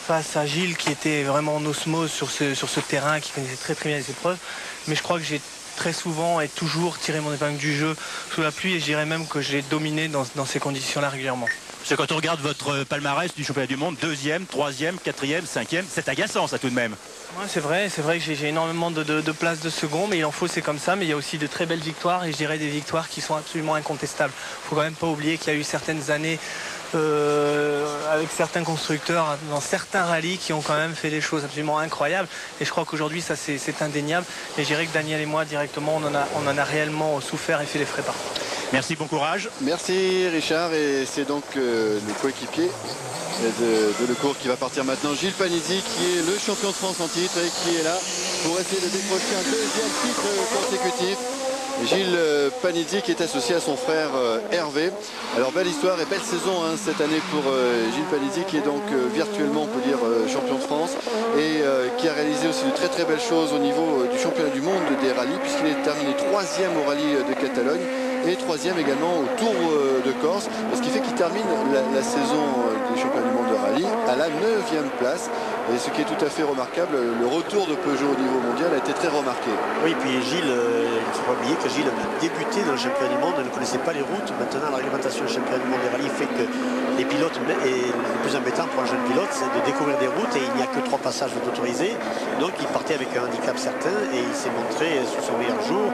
face à Gilles qui était vraiment en osmose sur ce terrain, qui connaissait très très bien les épreuves. Mais je crois que j'ai très souvent et toujours tiré mon épingle du jeu sous la pluie et je dirais même que j'ai dominé dans ces conditions-là régulièrement. C'est quand on regarde votre palmarès du championnat du monde, 2e, 3e, 4e, 5e, c'est agaçant ça tout de même. Ouais, c'est vrai que j'ai énormément de places de second, mais il en faut, c'est comme ça. Mais il y a aussi de très belles victoires et je dirais des victoires qui sont absolument incontestables. Il ne faut quand même pas oublier qu'il y a eu certaines années avec certains constructeurs dans certains rallyes qui ont quand même fait des choses absolument incroyables. Et je crois qu'aujourd'hui, ça c'est indéniable. Et je dirais que Daniel et moi, directement, on en a réellement souffert et fait les frais par contre. Merci, bon courage. Merci Richard, et c'est donc le coéquipier de Delecourt qui va partir maintenant. Gilles Panizzi qui est le champion de France en titre et qui est là pour essayer de décrocher un 2e titre consécutif. Gilles Panizzi qui est associé à son frère Hervé. Alors belle histoire et belle saison cette année pour Gilles Panizzi qui est donc virtuellement, on peut dire, champion de France et qui a réalisé aussi de très très belles choses au niveau du championnat du monde des rallyes puisqu'il est terminé 3e au rallye de Catalogne et 3e également au Tour de Corse, ce qui fait qu'il termine la saison des championnats du monde de rallye à la 9e place. Et ce qui est tout à fait remarquable, le retour de Peugeot au niveau mondial a été très remarqué. Oui, puis Gilles, il ne faut pas oublier que Gilles a débuté dans le championnat du monde, ne connaissait pas les routes. Maintenant, la réglementation du championnat du monde des rallyes fait que les pilotes, et le plus embêtant pour un jeune pilote, c'est de découvrir des routes et il n'y a que 3 passages autorisés. Donc il partait avec un handicap certain et il s'est montré sous son meilleur jour.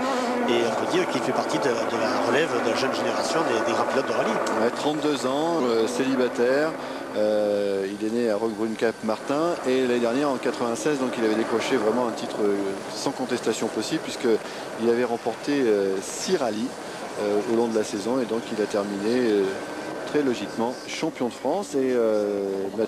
Et on peut dire qu'il fait partie de la relève de la jeune génération des grands pilotes de rallye. Ouais, 32 ans, célibataire. Il est né à Roquebrune-Cap-Martin et l'année dernière en 96, donc il avait décroché vraiment un titre sans contestation possible puisqu'il avait remporté 6 rallyes au long de la saison et donc il a terminé très logiquement champion de France et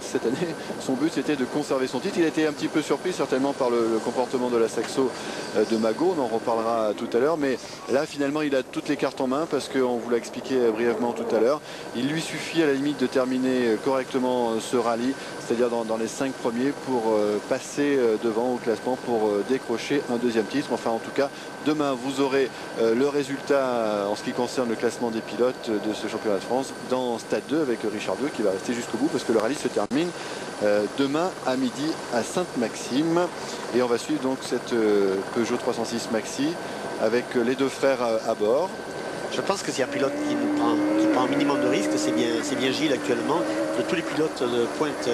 cette année son but c'était de conserver son titre. Il a été un petit peu surpris certainement par le comportement de la Saxo de Mago, on en reparlera tout à l'heure, mais là finalement il a toutes les cartes en main parce qu'on vous l'a expliqué brièvement tout à l'heure. Il lui suffit à la limite de terminer correctement ce rallye, c'est-à-dire dans les 5 premiers pour passer devant au classement pour décrocher un 2e titre. Enfin en tout cas demain vous aurez le résultat en ce qui concerne le classement des pilotes de ce championnat de France dans Stade 2 avec Richard II qui va rester jusqu'au bout parce que le rallye se termine demain à midi à Sainte-Maxime et on va suivre donc cette Peugeot 306 Maxi avec les 2 frères à bord. Je pense que s'il y a un pilote qui prend un minimum de risque, c'est bien Gilles actuellement. De tous les pilotes de pointe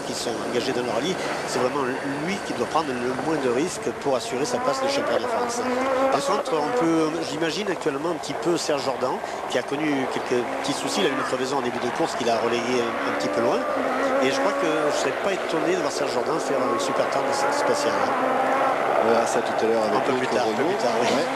qui sont engagés dans le rallye, c'est vraiment lui qui doit prendre le moins de risques pour assurer sa place de champion de France. Par contre, j'imagine actuellement un petit peu Serge Jordan qui a connu quelques petits soucis. Il a eu une crevaison en début de course qu'il a relayé un petit peu loin. Et je crois que je ne serais pas étonné de voir Serge Jordan faire un super temps de cette spéciale. On verra ça tout à l'heure avec un peu plus tard, Renault. oui. Ouais.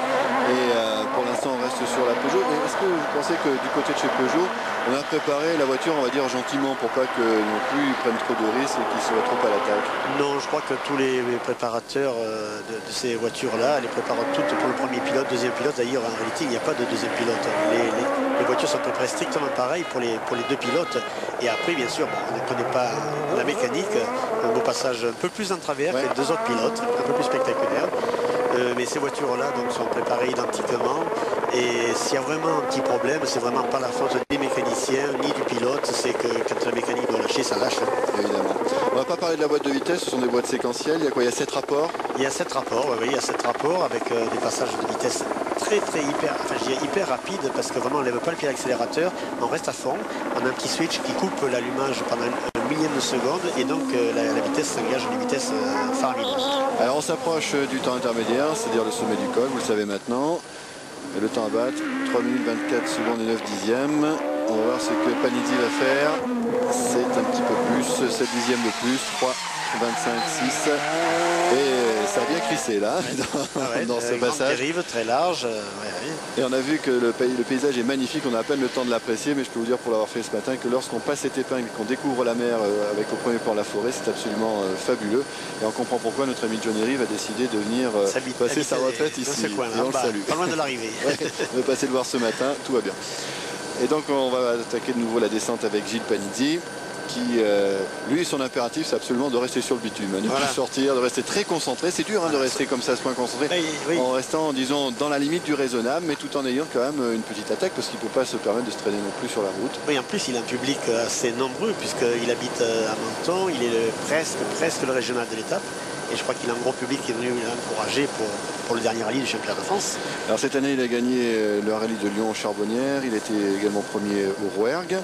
Et pour l'instant, on reste sur la Peugeot. Est-ce que vous pensez que du côté de chez Peugeot, on a préparé la voiture, on va dire gentiment, pour pas que non plus ils prennent trop de risques et qu'ils soient trop à l'attaque? Non, je crois que tous les préparateurs de ces voitures-là, les préparent toutes pour le premier pilote, deuxième pilote. D'ailleurs, en réalité, il n'y a pas de deuxième pilote. Les voitures sont préparées strictement pareilles pour les deux pilotes. Et après, bien sûr, on ne connaît pas la mécanique. Un beau passage un peu plus en travers que les deux autres pilotes, un peu plus spectaculaire. Mais ces voitures-là sont préparées identiquement. Et s'il y a vraiment un petit problème, c'est vraiment pas la faute des mécaniciens ni du pilote. C'est que quand la mécanique doit lâcher, ça lâche. Évidemment. On va pas parler de la boîte de vitesse, ce sont des boîtes séquentielles. Il y a quoi? Il y a 7 rapports? Il y a 7 rapports, oui, il y a 7 rapports avec des passages de vitesse hyper rapides parce que vraiment on ne lève pas le pied à l'accélérateur, on reste à fond. On a un petit switch qui coupe l'allumage pendant un millième de seconde et donc la vitesse s'engage à une vitesse faramineuses. Alors on s'approche du temps intermédiaire, c'est-à-dire le sommet du col, vous le savez maintenant. Et le temps à battre, 3 minutes 24 secondes et 9 dixièmes. On va voir ce que Panizzi va faire. C'est un petit peu plus, 7 dixièmes de plus, 3, 25, 6. Et ça a bien crissé là, dans ce passage. Dérive très large. Et on a vu que le paysage est magnifique, on a à peine le temps de l'apprécier, mais je peux vous dire pour l'avoir fait ce matin que lorsqu'on passe cette épingle et qu'on découvre la mer avec au premier plan la forêt, c'est absolument fabuleux. Et on comprend pourquoi notre ami Johnny Rive a décidé de venir passer sa retraite ici. Coin, et on le salue. Pas loin de l'arrivée. On va passer le voir ce matin, tout va bien. Et donc on va attaquer de nouveau la descente avec Gilles Panizzi, qui, lui, son impératif, c'est absolument de rester sur le bitume, ne plus sortir, de rester très concentré. C'est dur de rester comme ça, à ce point concentré, en restant, disons, dans la limite du raisonnable, mais tout en ayant quand même une petite attaque, parce qu'il ne peut pas se permettre de se traîner non plus sur la route. Oui, en plus, il a un public assez nombreux, puisqu'il habite à Menton, il est presque le régional de l'étape. Et je crois qu'il a un gros public qui est venu l'encourager pour le dernier rallye du championnat de France. Alors cette année, il a gagné le rallye de Lyon-Charbonnières. Il était également premier au Rouergue.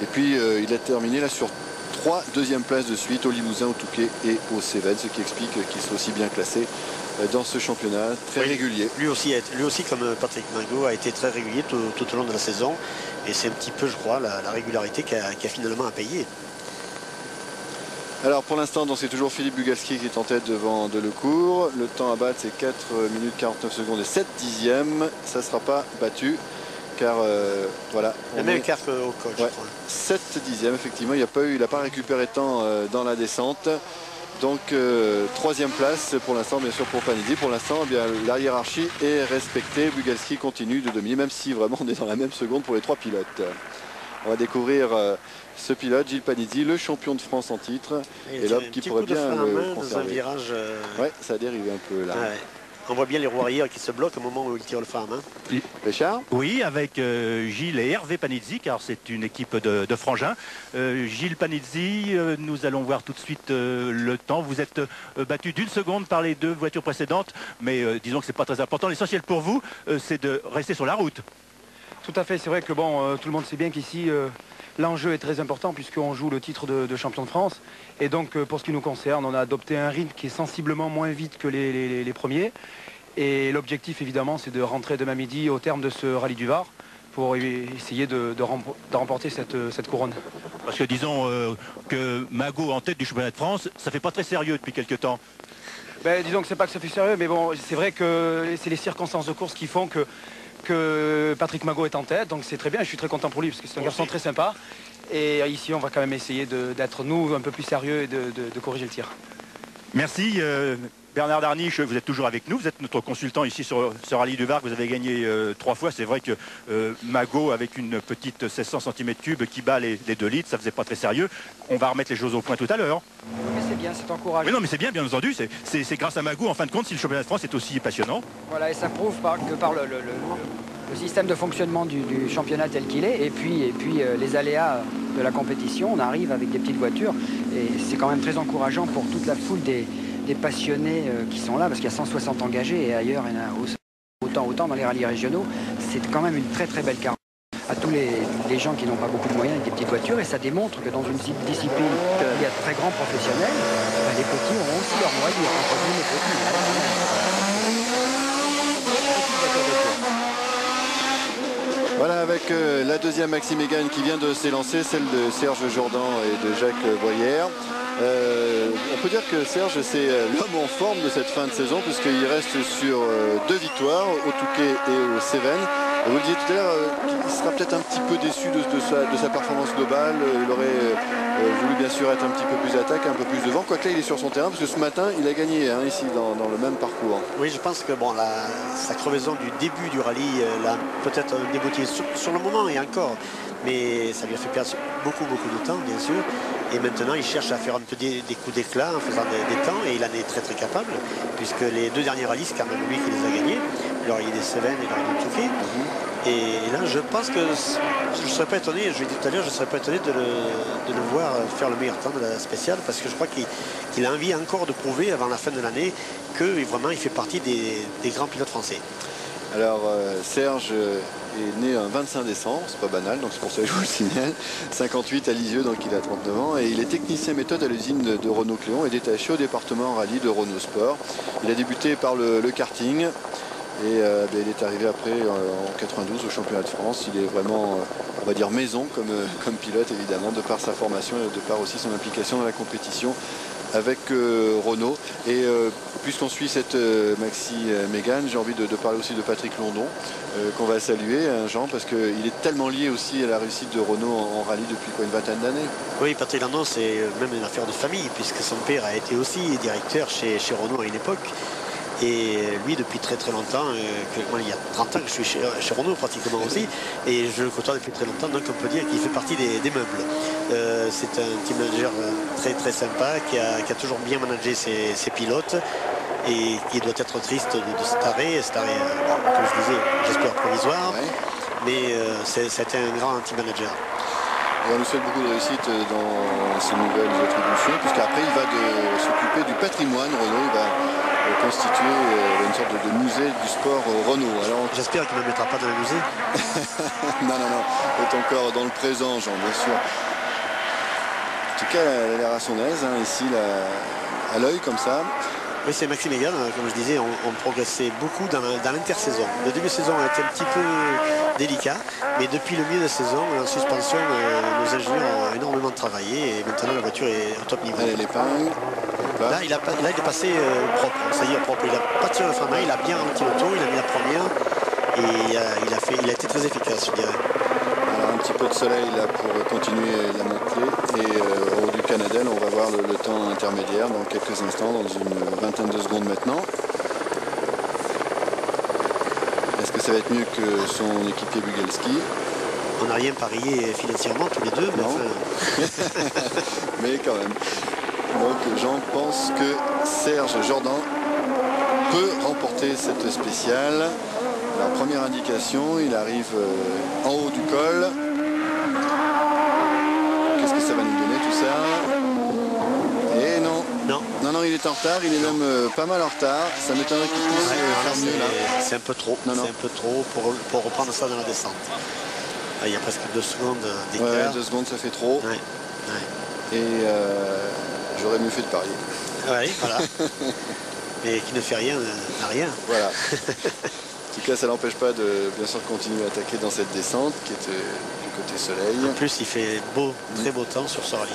Et puis il a terminé là sur 3 deuxièmes places de suite au Limousin, au Touquet et au Cévennes, ce qui explique qu'il soit aussi bien classé dans ce championnat très régulier. Lui aussi, comme Patrick Magot, a été très régulier tout au long de la saison. Et c'est un petit peu, je crois, la régularité qui a finalement à payer. Alors pour l'instant, c'est toujours Philippe Bugalski qui est en tête devant Delecourt. Le temps à battre, c'est 4 minutes 49 secondes et 7 dixièmes. Ça ne sera pas battu car voilà. Le même écart au col, je crois. 7 dixièmes, effectivement. Il n'a pas récupéré de temps dans la descente. Donc 3e place pour l'instant, bien sûr, pour Panizzi. Pour l'instant, la hiérarchie est respectée. Bugalski continue de dominer, même si vraiment on est dans la même seconde pour les 3 pilotes. On va découvrir ce pilote, Gilles Panizzi, le champion de France en titre. Et l'homme qui pourrait bien le conserver. Dans un virage, ouais, ça dérive un peu là. Ouais. On voit bien les roues arrière qui se bloquent au moment où il tire le frein à main. Richard? Oui, avec Gilles et Hervé Panizzi, car c'est une équipe de frangins. Gilles Panizzi, nous allons voir tout de suite le temps. Vous êtes battu d'1 seconde par les 2 voitures précédentes, mais disons que ce n'est pas très important. L'essentiel pour vous, c'est de rester sur la route. Tout à fait, c'est vrai que bon, tout le monde sait bien qu'ici, l'enjeu est très important puisqu'on joue le titre de champion de France. Et donc, pour ce qui nous concerne, on a adopté un rythme qui est sensiblement moins vite que les premiers. Et l'objectif, évidemment, c'est de rentrer demain midi au terme de ce rallye du Var pour essayer de remporter cette couronne. Parce que disons que Magot en tête du championnat de France, ça fait pas très sérieux depuis quelques temps. Ben, disons que c'est pas que ça fait sérieux, mais bon, c'est vrai que c'est les circonstances de course qui font que Patrick Magot est en tête, donc c'est très bien, je suis très content pour lui parce que c'est un garçon très sympa. Et ici, on va quand même essayer d'être, nous, un peu plus sérieux et de corriger le tir. Merci. Bernard Darniche, vous êtes toujours avec nous, vous êtes notre consultant ici sur ce rallye du Var, vous avez gagné 3 fois. C'est vrai que Magot, avec une petite 1600 cm3 qui bat les 2 litres, ça faisait pas très sérieux. On va remettre les choses au point tout à l'heure. Mais c'est bien, c'est encourageant. Oui, non, mais c'est bien entendu. C'est grâce à Magot, en fin de compte, si le championnat de France est aussi passionnant. Voilà, et ça prouve que par le système de fonctionnement du championnat tel qu'il est, et puis les aléas de la compétition, on arrive avec des petites voitures, et c'est quand même très encourageant pour toute la foule des passionnés qui sont là, parce qu'il y a 160 engagés, et ailleurs, il y en a autant dans les rallyes régionaux. C'est quand même une très très belle carte à tous les gens qui n'ont pas beaucoup de moyens avec des petites voitures, et ça démontre que dans une discipline où il y a de très grands professionnels, les petits ont aussi leur mot à dire, entre nous les petits. Voilà, avec la deuxième Maxime Egan qui vient de s'élancer, celle de Serge Jourdan et de Jacques Boyère. On peut dire que Serge, c'est l'homme en forme de cette fin de saison, puisqu'il reste sur 2 victoires, au Touquet et au Cévennes. Vous le disiez tout à l'heure, il sera peut-être un petit peu déçu de sa performance globale. Il aurait voulu bien sûr être un petit peu plus attaque, un peu plus devant. Quoique là, il est sur son terrain, parce que ce matin, il a gagné ici dans le même parcours. Oui, je pense que sa crevaison du début du rallye l'a peut-être débouté sur le moment et encore. Mais ça lui a fait perdre beaucoup de temps, bien sûr. Et maintenant, il cherche à faire un peu des coups d'éclat en faisant des temps. Et il en est très capable, puisque les 2 derniers rallyes, c'est quand même lui qui les a gagnés. Le rallye des Cévennes et le rallye du Touquet. Et là, je pense que je ne serais pas étonné, je l'ai dit tout à l'heure, je ne serais pas étonné de le voir faire le meilleur temps de la spéciale, parce que je crois qu'il a envie encore de prouver avant la fin de l'année que vraiment il fait partie des grands pilotes français. Alors Serge est né un 25 décembre, c'est pas banal, donc c'est pour ça que je vous le signale. 58 à Lisieux, donc il a 39 ans, et il est technicien méthode à l'usine de Renault Cléon et détaché au département rallye de Renault Sport. Il a débuté par le karting. Et il est arrivé après en 92 au championnat de France. Il est vraiment, on va dire, maison comme pilote, évidemment, de par sa formation et de par aussi son implication dans la compétition avec Renault. Et puisqu'on suit cette Maxi Mégane, j'ai envie de parler aussi de Patrick London, qu'on va saluer, Jean, parce qu'il est tellement lié aussi à la réussite de Renault en rallye depuis une vingtaine d'années. Oui, Patrick London, c'est même une affaire de famille, puisque son père a été aussi directeur chez Renault à une époque. Et lui, depuis très longtemps, il y a 30 ans que je suis chez Renault pratiquement aussi, et je le côtoie depuis très longtemps, donc on peut dire qu'il fait partie des meubles. C'est un team manager très sympa, qui a toujours bien managé ses pilotes, et qui doit être triste de cet arrêt. Cet arrêt, comme je disais, j'espère provisoire, mais c'était un grand team manager. Et on nous souhaite beaucoup de réussite dans ces nouvelles attributions, puisqu'après il va s'occuper du patrimoine Renault. Il va constituer une sorte de musée du sport Renault. J'espère qu'il ne me mettra pas dans le musée. non, il est encore dans le présent, Jean, bien sûr. En tout cas, elle a l'air à son aise, ici, à l'œil, comme ça. Oui, c'est Maxi Mégane, comme je disais, on progressait beaucoup dans l'intersaison. Le début de saison a été un petit peu délicat, mais depuis le milieu de saison, en suspension, nos ingénieurs ont énormément travaillé et maintenant la voiture est au top niveau. Elle est l'épingle. Là, il est passé propre, ça y est, propre. Il n'a pas tiré le frein à main, il a bien ralenti l'auto, il a mis la première et il a été très efficace, je dirais. Alors un petit peu de soleil là pour continuer la montée et au haut du Canadel, on va voir le temps intermédiaire dans quelques instants, dans une vingtaine de secondes maintenant. Est-ce que ça va être mieux que son équipier Bugelski? On n'a rien parié financièrement tous les deux, mais enfin... mais quand même. Donc j'en pense que Serge Jordan peut remporter cette spéciale. Alors première indication, il arrive en haut du col. Qu'est-ce que ça va nous donner tout ça? Et non, il est en retard, il est même pas mal en retard. Ça m'étonnerait qu'il puisse faire mieux là. C'est un peu trop, c'est un peu trop pour reprendre ça dans la descente. Il y a presque 2 secondes d'écart. Ouais, 2 secondes ça fait trop. Et j'aurais mieux fait de parier. Oui, voilà. Mais qui ne fait rien n'a rien. Voilà. En tout cas, ça n'empêche pas de bien sûr continuer à attaquer dans cette descente qui est du côté soleil. En plus, il fait beau, très beau temps sur ce rallye.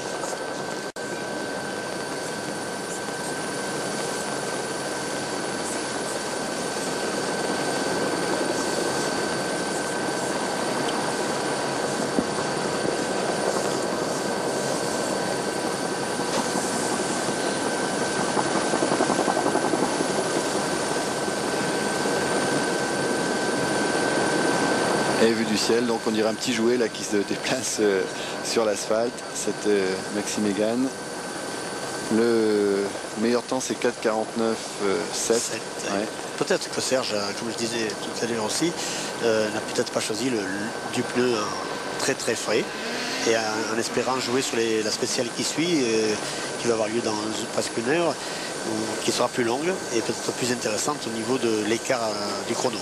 Et vue du ciel, donc on dirait un petit jouet là qui se déplace sur l'asphalte, cette Maxi Mégane. Le meilleur temps c'est 4,49,7. Ouais. Peut-être que Serge, comme je disais tout à l'heure aussi, n'a peut-être pas choisi du pneu très frais. Et en espérant jouer sur la spéciale qui suit, qui va avoir lieu dans presque 1 heure, qui sera plus longue et peut-être plus intéressante au niveau de l'écart du chrono.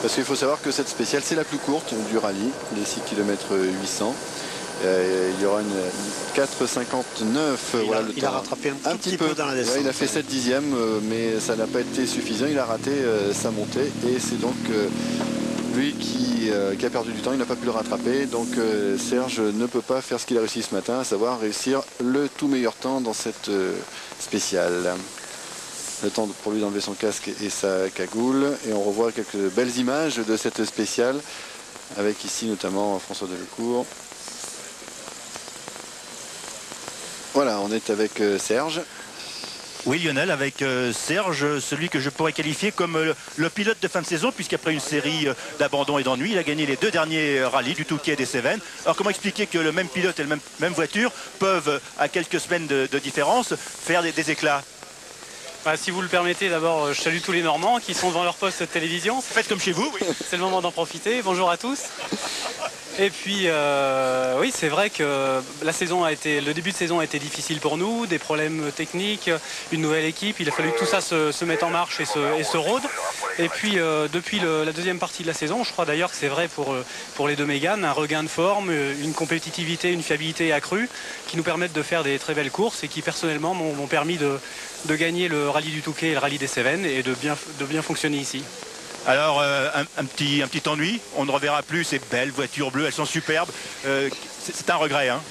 Parce qu'il faut savoir que cette spéciale, c'est la plus courte du rallye, les 6 km 800. Il y aura une 4,59. Voilà, il a rattrapé un petit peu dans la descente. Ouais, il a fait 7 dixièmes, mais ça n'a pas été suffisant. Il a raté sa montée et c'est donc lui qui a perdu du temps, il n'a pas pu le rattraper. Donc Serge ne peut pas faire ce qu'il a réussi ce matin, à savoir réussir le tout meilleur temps dans cette spéciale. Le temps pour lui d'enlever son casque et sa cagoule. Et on revoit quelques belles images de cette spéciale, avec ici notamment François Delecourt. Voilà, on est avec Serge. Oui, Lionel, avec Serge, celui que je pourrais qualifier comme le pilote de fin de saison, puisqu'après une série d'abandons et d'ennuis, il a gagné les 2 derniers rallyes du Touquet et des Cévennes. Alors comment expliquer que le même pilote et la même voiture peuvent, à quelques semaines de différence, faire des éclats? Si vous le permettez, d'abord, je salue tous les Normands qui sont devant leur poste de télévision. Faites comme chez vous, oui. C'est le moment d'en profiter. Bonjour à tous. Et puis, oui, c'est vrai que le début de saison a été difficile pour nous, des problèmes techniques, une nouvelle équipe. Il a fallu que tout ça se mette en marche et se rôde. Et puis, depuis la deuxième partie de la saison, je crois d'ailleurs que c'est vrai pour les deux Mégane, un regain de forme, une compétitivité, une fiabilité accrue qui nous permettent de faire des très belles courses et qui, personnellement, m'ont permis de gagner le rallye du Touquet et le rallye des Cévennes et de bien fonctionner ici. Alors, un petit ennui, on ne reverra plus ces belles voitures bleues, elles sont superbes. C'est un regret, hein?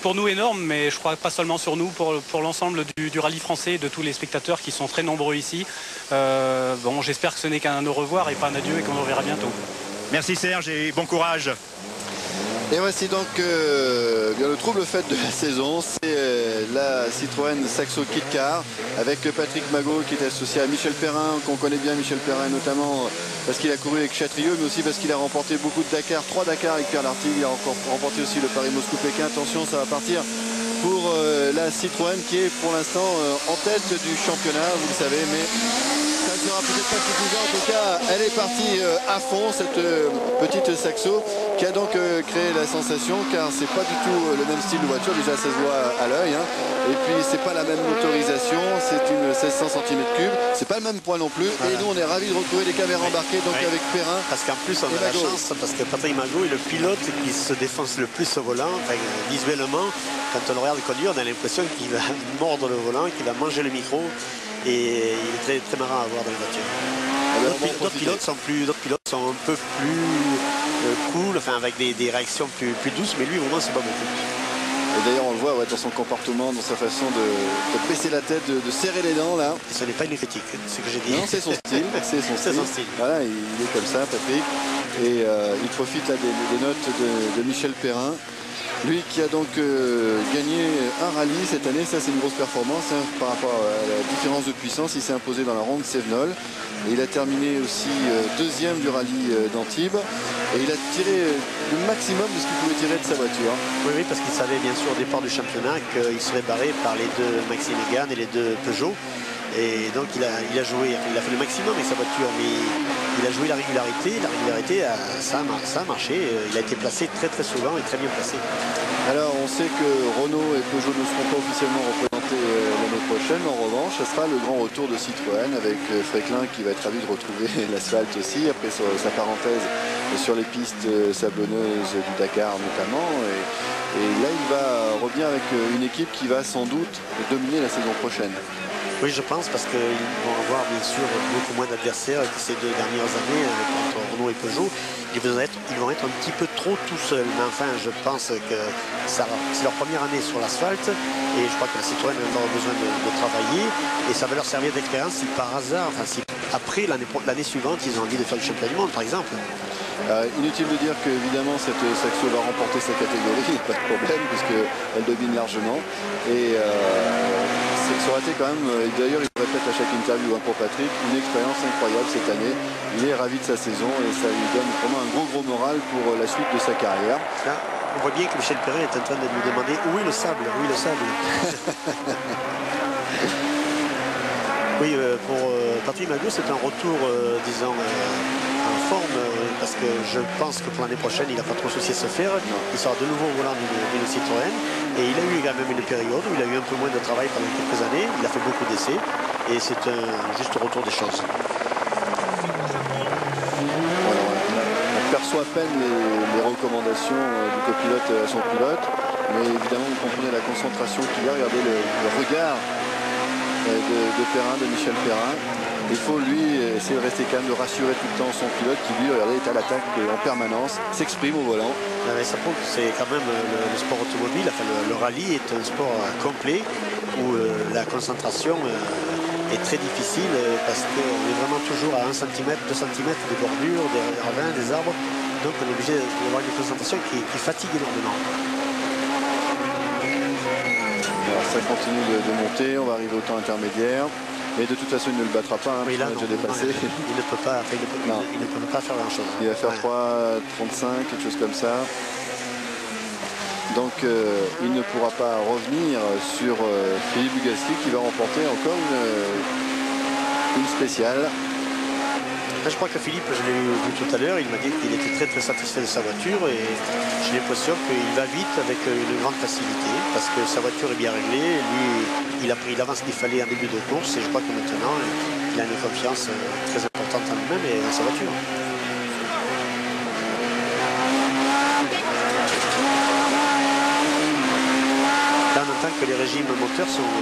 Pour nous, énorme, mais je crois pas seulement sur nous, pour l'ensemble du rallye français et de tous les spectateurs qui sont très nombreux ici. Bon, j'espère que ce n'est qu'un au revoir et pas un adieu et qu'on nous reverra bientôt. Merci Serge et bon courage. Et voici donc bien le trouble fait de la saison, c'est la Citroën Saxo Kit-Car avec Patrick Magot qui est associé à Michel Perrin, qu'on connaît bien. Michel Perrin notamment parce qu'il a couru avec Châtrieux, mais aussi parce qu'il a remporté beaucoup de Dakar, 3 Dakar avec Pierre Lartigue. Il a encore remporté aussi le Paris-Moscou-Pékin. Attention, ça va partir pour la Citroën qui est pour l'instant en tête du championnat, vous le savez, mais ça ne sera peut-être pas suffisant. En tout cas, elle est partie à fond, cette petite Saxo, qui a donc créé la sensation, car c'est pas du tout le même style de voiture, déjà ça se voit à l'œil, hein. Et puis c'est pas la même motorisation, c'est une 1600 cm3, c'est pas le même poids non plus. Voilà. Et nous on est ravis de retrouver les caméras embarquées donc avec Perrin. Parce qu'en plus on a la chance, parce que Patrick Magot est le pilote qui se défonce le plus au volant. Enfin, visuellement, quand on le regarde conduire, on a l'impression qu'il va mordre le volant, qu'il va manger le micro. Et il est très, très marrant à voir dans les voitures. D'autres pilotes sont un peu plus cool, enfin avec des réactions plus douces, mais lui vraiment c'est pas beaucoup. Et d'ailleurs on le voit dans son comportement, dans sa façon de baisser la tête, de serrer les dents là. Et ce n'est pas une critique, c'est ce que j'ai dit. Non, c'est son style, c'est son style. Voilà, il est comme ça, Patrick. Et il profite là des notes de Michel Perrin. Lui qui a donc gagné un rallye cette année, ça c'est une grosse performance hein, par rapport à la différence de puissance. Il s'est imposé dans la ronde Sévenol et il a terminé aussi deuxième du rallye d'Antibes et il a tiré le maximum de ce qu'il pouvait tirer de sa voiture. Oui, parce qu'il savait bien sûr au départ du championnat qu'il serait barré par les deux Maxi Mégane et les deux Peugeot. Et donc il a fait le maximum avec sa voiture, mais il a joué la régularité. Ça a marché. Il a été placé très très souvent et très bien placé. Alors on sait que Renault et Peugeot ne seront pas officiellement représentés l'année prochaine. En revanche, ce sera le grand retour de Citroën avec Fréquelin qui va être ravi de retrouver l'asphalte aussi, après sa parenthèse sur les pistes sablonneuses du Dakar notamment. Et là il va revenir avec une équipe qui va sans doute dominer la saison prochaine. Oui, je pense, parce qu'ils vont avoir bien sûr beaucoup moins d'adversaires que ces 2 dernières années entre Renault et Peugeot. Ils vont être un petit peu trop tout seuls. Mais enfin, je pense que c'est leur première année sur l'asphalte. Et je crois que la Citroën va avoir besoin de travailler. Et ça va leur servir d'expérience si par hasard, si après l'année suivante, ils ont envie de faire le championnat du monde, par exemple. Inutile de dire qu'évidemment cette Saxo va remporter sa catégorie, pas de problème, puisqu'elle domine largement. Et ça aurait été quand même, d'ailleurs il le répète à chaque interview pour Patrick, une expérience incroyable cette année. Il est ravi de sa saison et ça lui donne vraiment un gros moral pour la suite de sa carrière. Là, on voit bien que Michel Perrin est en train de lui demander où est le sable, où est le sable. Oui, pour Patrick Magot, c'est un retour, disons, en forme, parce que je pense que pour l'année prochaine, il n'a pas trop souci de se faire. Il sera de nouveau au volant d'une Citroën. Et il a eu quand même une période où il a eu un peu moins de travail pendant quelques années. Il a fait beaucoup d'essais. Et c'est un juste retour des choses. Voilà, on perçoit à peine les recommandations du copilote à son pilote. Mais évidemment, vous comprenez la concentration qu'il y a. Regardez le regard de Perrin, de Michel Perrin. Il faut lui essayer de rester calme, de rassurer tout le temps son pilote qui lui, regardez, est à l'attaque en permanence, s'exprime au volant. Ça prouve que c'est quand même le sport automobile, enfin le rallye est un sport complet où la concentration est très difficile parce qu'on est vraiment toujours à 1 cm, 2 cm des bordures, des ravins, des arbres. Donc on est obligé d'avoir une concentration qui fatigue énormément. Alors ça continue de monter, on va arriver au temps intermédiaire. Mais de toute façon, il ne le battra pas, hein, oui, là, déjà dépassé. Il ne peut pas, il ne peut pas faire grand chose. Il va faire 3,35, quelque chose comme ça. Donc il ne pourra pas revenir sur Philippe Bugalski qui va remporter encore une spéciale. Je crois que Philippe, je l'ai vu tout à l'heure, il m'a dit qu'il était très satisfait de sa voiture et j'ai l'impression qu'il va vite avec une grande facilité parce que sa voiture est bien réglée. Lui, il a pris l'avance qu'il fallait en début de course et je crois que maintenant, il a une confiance très importante en lui-même et dans sa voiture. Là, on entend que les régimes moteurs sont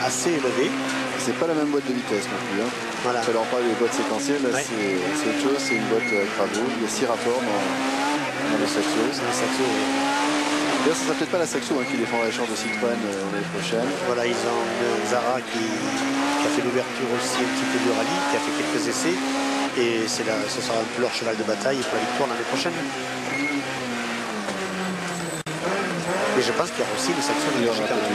assez élevés. C'est pas la même boîte de vitesse non plus. Hein. Voilà. Ça leur parle des boîtes séquentielles, là ouais. C'est autre chose, c'est une boîte à travaux. Il y a 6 rapports dans le Saxo. D'ailleurs, ce sera peut-être pas la Saxo qui défendra les chances de Citroën l'année prochaine. Voilà, ils ont Zara qui a fait l'ouverture aussi un petit peu du rallye, qui a fait quelques essais. Et ce sera un peu leur cheval de bataille pour la victoire l'année prochaine. Et je pense qu'il y aura aussi le Saxo de Chicago.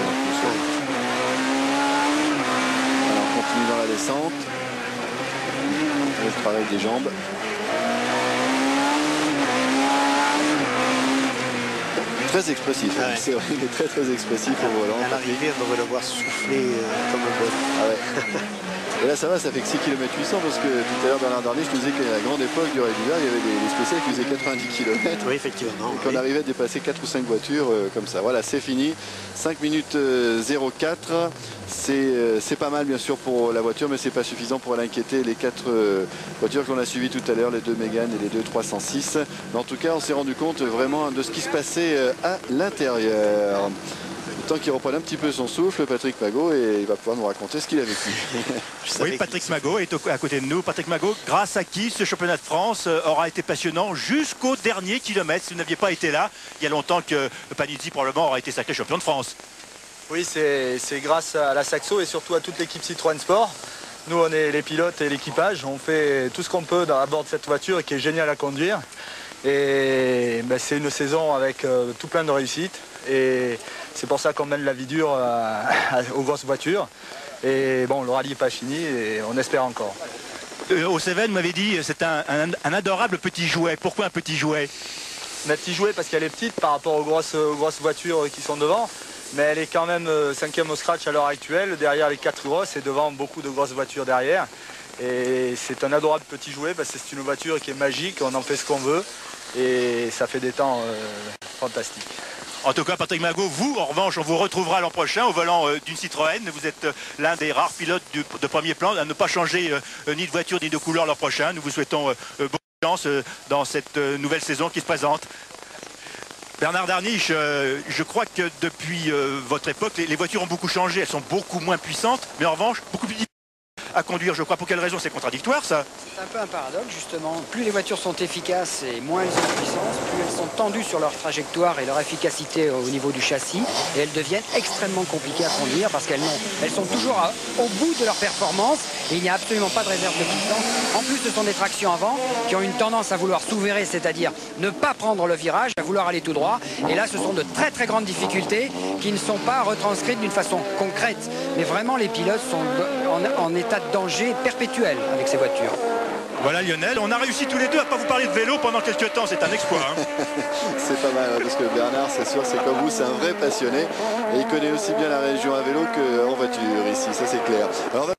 Continue dans la descente. Le travail des jambes. Très expressif. Ouais. C'est vrai, il est très expressif au volant. À l'arrivée, on devrait le voir souffler comme un bœuf. Ah ouais. Et là, ça va, ça fait que 6 km 800 parce que tout à l'heure, Bernard Darniche nous disait qu'à la grande époque du rallye d'hiver, il y avait des spéciales qui faisaient 90 km. Oui, effectivement. Et qu'on arrivait à dépasser 4 ou 5 voitures comme ça. Voilà, c'est fini. 5 minutes 04. C'est pas mal, bien sûr, pour la voiture, mais c'est pas suffisant pour l'inquiéter. Les 4 voitures qu'on a suivies tout à l'heure, les 2 Mégane et les 2 306. Mais en tout cas, on s'est rendu compte vraiment de ce qui se passait à l'intérieur. Tant qu'il reprenne un petit peu son souffle, Patrick Magot, et il va pouvoir nous raconter ce qu'il a vécu. Oui, Patrick Magot est à côté de nous. Patrick Magot, grâce à qui ce championnat de France aura été passionnant jusqu'au dernier kilomètre. Si vous n'aviez pas été là, il y a longtemps que Panizzi probablement aura été sacré champion de France. Oui, c'est grâce à la Saxo et surtout à toute l'équipe Citroën Sport. Nous, on est les pilotes et l'équipage. On fait tout ce qu'on peut à bord de cette voiture et qui est géniale à conduire. Et ben, c'est une saison avec tout plein de réussites. Et c'est pour ça qu'on mène la vie dure aux grosses voitures. Et bon, le rallye n'est pas fini et on espère encore. Au Cévennes, vous m'avez dit c'est un adorable petit jouet. Pourquoi un petit jouet? Un petit jouet parce qu'elle est petite par rapport aux grosses voitures qui sont devant. Mais elle est quand même 5e au scratch à l'heure actuelle, derrière les 4 grosses et devant beaucoup de grosses voitures derrière. Et c'est un adorable petit jouet parce que c'est une voiture qui est magique, on en fait ce qu'on veut et ça fait des temps fantastiques. En tout cas, Patrick Magot, vous, en revanche, on vous retrouvera l'an prochain au volant d'une Citroën. Vous êtes l'un des rares pilotes de premier plan à ne pas changer ni de voiture ni de couleur l'an prochain. Nous vous souhaitons beaucoup de chance dans cette nouvelle saison qui se présente. Bernard Darniche, je crois que depuis votre époque, les voitures ont beaucoup changé. Elles sont beaucoup moins puissantes, mais en revanche, beaucoup plus difficiles à conduire. Je crois. Pour quelle raison? C'est contradictoire, ça? C'est un peu un paradoxe, justement. Plus les voitures sont efficaces et moins elles ont de puissance, plus elles sont tendues sur leur trajectoire et leur efficacité au niveau du châssis. Et elles deviennent extrêmement compliquées à conduire parce qu'elles sont toujours au bout de leur performance et il n'y a absolument pas de réserve de puissance. En plus, ce sont des tractions avant qui ont une tendance à vouloir s'ouvrir, c'est-à-dire ne pas prendre le virage, à vouloir aller tout droit. Et là, ce sont de très très grandes difficultés qui ne sont pas retranscrites d'une façon concrète. Mais vraiment, les pilotes sont en état de danger perpétuel avec ces voitures. Voilà Lionel, on a réussi tous les deux à ne pas vous parler de vélo pendant quelques temps, c'est un exploit. Hein. C'est pas mal, parce que Bernard, c'est sûr, c'est comme vous, c'est un vrai passionné. Et il connaît aussi bien la région à vélo qu'en voiture ici, ça c'est clair. Alors, on va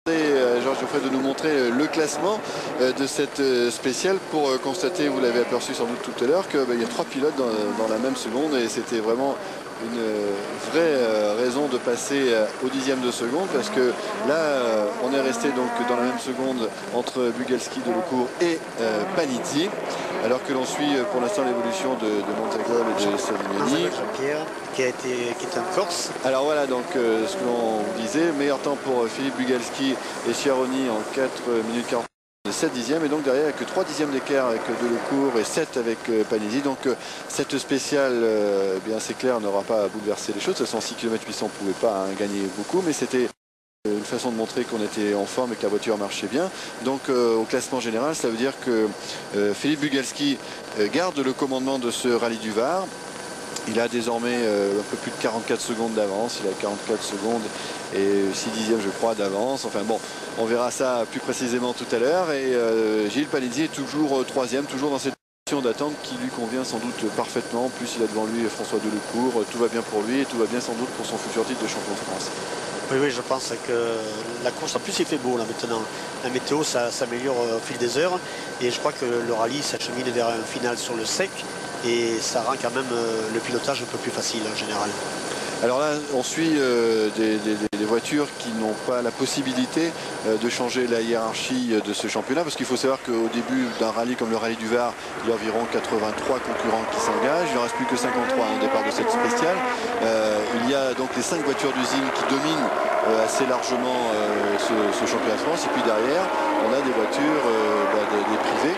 demander Georges Geoffrey de nous montrer le classement de cette spéciale pour constater, vous l'avez aperçu sans doute tout à l'heure, qu'il y a 3 pilotes dans la même seconde et c'était vraiment une vraie raison de passer au 10e de seconde, parce que là on est resté donc dans la même seconde entre Bugalski, Delecourt et Panizzi, alors que l'on suit pour l'instant l'évolution de Montagol et de Savignoni. Jean-Pierre qui est un Corse. Alors voilà donc ce que l'on disait, meilleur temps pour Philippe Bugalski et Chiaroni en 4 minutes 40. 7 dixièmes, et donc derrière avec 3 dixièmes d'écart avec Delecourt et 7 avec Panizzi. Donc cette spéciale, bien c'est clair, n'aura pas bouleversé les choses. De toute façon 6 km 800 ne pouvait pas gagner beaucoup, mais c'était une façon de montrer qu'on était en forme et que la voiture marchait bien. Donc au classement général, ça veut dire que Philippe Bugalski garde le commandement de ce rallye du Var. Il a désormais un peu plus de 44 secondes d'avance. Il a 44 secondes et 6 dixièmes, je crois, d'avance. Enfin bon, on verra ça plus précisément tout à l'heure. Et Gilles Panizzi est toujours 3e, toujours dans cette position d'attente qui lui convient sans doute parfaitement. En plus, il a devant lui François Delecourt. Tout va bien pour lui et tout va bien sans doute pour son futur titre de champion de France. Oui, je pense que la course, en plus il fait beau là maintenant. La météo, ça s'améliore au fil des heures. Et je crois que le rallye s'achemine vers un final sur le sec. Et ça rend quand même le pilotage un peu plus facile en général. Alors là, on suit des voitures qui n'ont pas la possibilité de changer la hiérarchie de ce championnat, parce qu'il faut savoir qu'au début d'un rallye comme le rallye du Var, il y a environ 83 concurrents qui s'engagent. Il n'en reste plus que 53 au départ de cette spéciale. Il y a donc les 5 voitures d'usine qui dominent assez largement ce championnat de France. Et puis derrière, on a des voitures des privés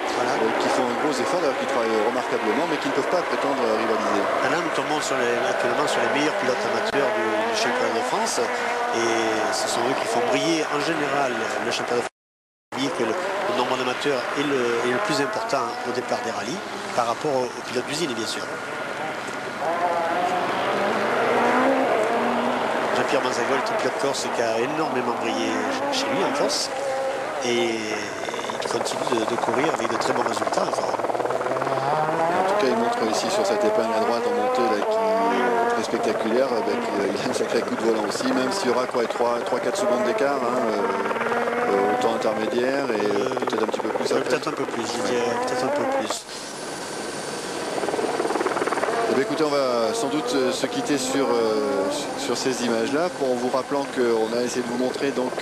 qui font un gros effort, d'ailleurs qui travaillent remarquablement, mais qui ne peuvent pas prétendre rivaliser. Là, nous tombons actuellement sur les meilleurs pilotes amateurs du championnat de France, et ce sont eux qui font briller en général le championnat de France. Que le nombre d'amateurs est le plus important au départ des rallyes par rapport aux pilotes d'usine, bien sûr. Jean-Pierre Manzagol est un pilote corse qui a énormément brillé chez lui en Corse, et il continue de courir avec de très bons résultats. En tout cas, il montre ici sur cette épingle à droite en montée là, qui est très spectaculaire, qu'il a un sacré coup de volant aussi, même s'il y aura 3-4 secondes d'écart au temps intermédiaire, et peut-être un petit peu plus. Peut-être un peu plus, je dirais, peut-être un peu plus. Écoutez, on va sans doute se quitter sur ces images-là, en vous rappelant qu'on a essayé de vous montrer donc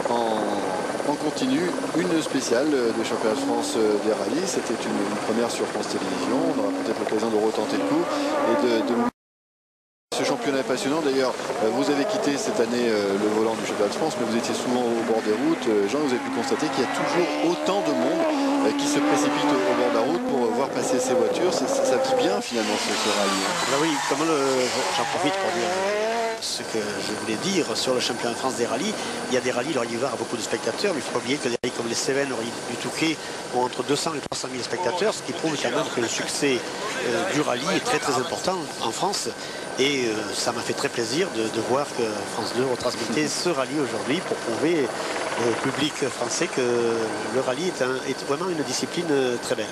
en continu une spéciale de championnat de France des rallyes. C'était une première sur France Télévisions. On aura peut-être l'occasion de retenter le coup et de ce championnat est passionnant. D'ailleurs, vous avez quitté cette année le volant du championnat de France, mais vous étiez souvent au bord des routes. Jean, vous avez pu constater qu'il y a toujours autant de monde qui se précipite au bord de la route pour voir passer ces voitures. Ça vit bien finalement ce rallye. Ben oui, j'en profite pour dire ce que je voulais dire sur le championnat de France des rallyes. Il y a des rallyes, le rallye du Var a beaucoup de spectateurs, mais il faut pas oublier que des rallyes comme les Cévennes, le rallye du Touquet ont entre 200 et 300 000 spectateurs, ce qui prouve quand même que le succès du rallye est très très important en France. Et ça m'a fait très plaisir de voir que France 2 retransmettait ce rallye aujourd'hui pour prouver au public français que le rallye est vraiment une discipline très belle.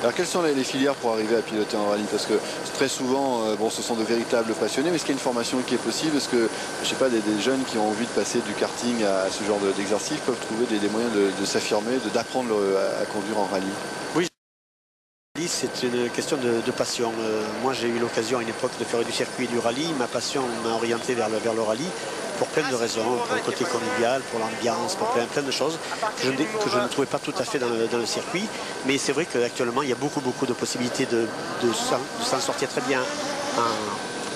Alors quelles sont les filières pour arriver à piloter en rallye? Parce que très souvent, ce sont de véritables passionnés, mais est-ce qu'il y a une formation qui est possible? Est-ce que, je sais pas, des jeunes qui ont envie de passer du karting à ce genre d'exercice peuvent trouver des moyens de s'affirmer, d'apprendre à conduire en rallye? Oui, c'est une question de passion. Moi, j'ai eu l'occasion à une époque de faire du circuit et du rallye. Ma passion m'a orienté vers le rallye pour plein de raisons, pour le côté convivial, pour l'ambiance, pour plein de choses que je ne trouvais pas tout à fait dans le circuit. Mais c'est vrai qu'actuellement, il y a beaucoup de possibilités de s'en sortir très bien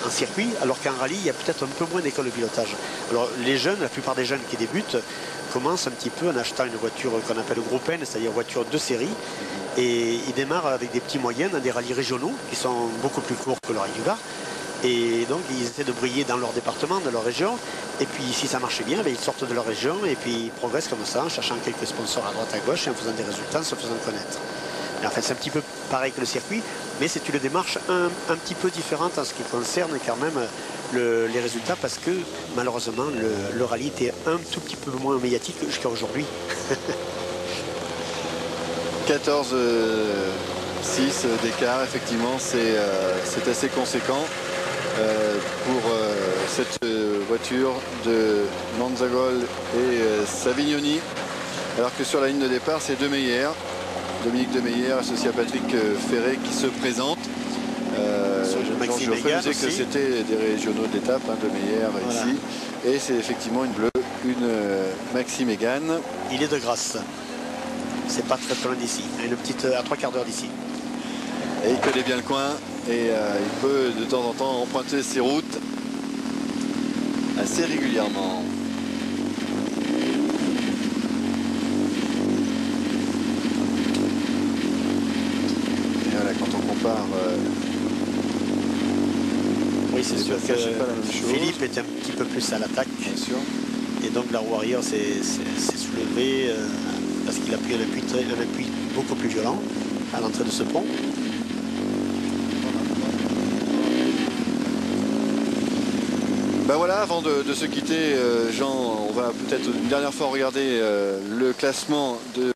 en circuit, alors qu'en rallye, il y a peut-être un peu moins d'école de pilotage. Alors les jeunes, la plupart des jeunes qui débutent, commencent un petit peu en achetant une voiture qu'on appelle groupe N, c'est-à-dire voiture de série, et ils démarrent avec des petits moyens dans des rallyes régionaux qui sont beaucoup plus courts que le rallye du Var. Et donc ils essaient de briller dans leur département, dans leur région, et puis si ça marche bien, ils sortent de leur région et puis ils progressent comme ça en cherchant quelques sponsors à droite à gauche et en faisant des résultats, en se faisant connaître. Et en fait c'est un petit peu pareil que le circuit, mais c'est une démarche un petit peu différente en ce qui concerne quand même les résultats, parce que malheureusement le rallye était un tout petit peu moins médiatique jusqu'à aujourd'hui. 14-6 d'écart, effectivement, c'est assez conséquent pour cette voiture de Manzagol et Savignoni, alors que sur la ligne de départ, c'est De Meyer, Dominique De Meyer associé à Patrick Ferré qui se présente. Maxime Georges Mégane disait que aussi. c'était des régionaux d'étape de Meyer ici. Et c'est effectivement une bleue, une Maxime Mégane. Il est de Grasse. C'est pas très loin d'ici. Une petite à 3/4 d'heure d'ici. Et il connaît bien le coin. Et il peut de temps en temps emprunter ses routes assez régulièrement. Et voilà, quand on compare... oui, c'est sûr que pas la même chose. Philippe est un petit peu plus à l'attaque. Bien sûr. Et donc la roue arrière s'est soulevée parce qu'il a pris un appui beaucoup plus violent à l'entrée de ce pont. Ben voilà, avant de se quitter, Jean, on va peut-être une dernière fois regarder le classement de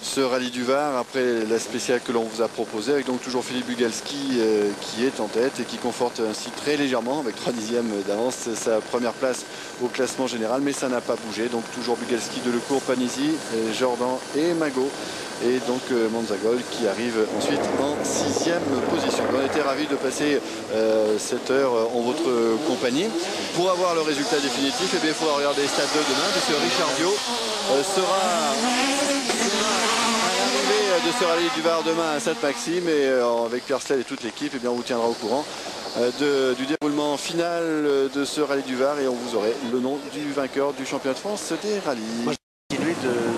ce rallye du Var après la spéciale que l'on vous a proposée, avec donc toujours Philippe Bugalski qui est en tête et qui conforte ainsi très légèrement avec 3 dixièmes d'avance sa première place au classement général, mais ça n'a pas bougé, donc toujours Bugalski, Delecourt, Panisi, Jordan et Magot. Et donc Manzagol qui arrive ensuite en 6e position. On était ravis de passer cette heure en votre compagnie. Pour avoir le résultat définitif, il faudra regarder Stade 2 demain, puisque Richard Dio sera à l'arrivée de ce rallye du Var demain à Sainte-Maxime. Et avec Pierre Sled et toute l'équipe, on vous tiendra au courant du déroulement final de ce rallye du Var. Et on vous aurait le nom du vainqueur du championnat de France des rallyes.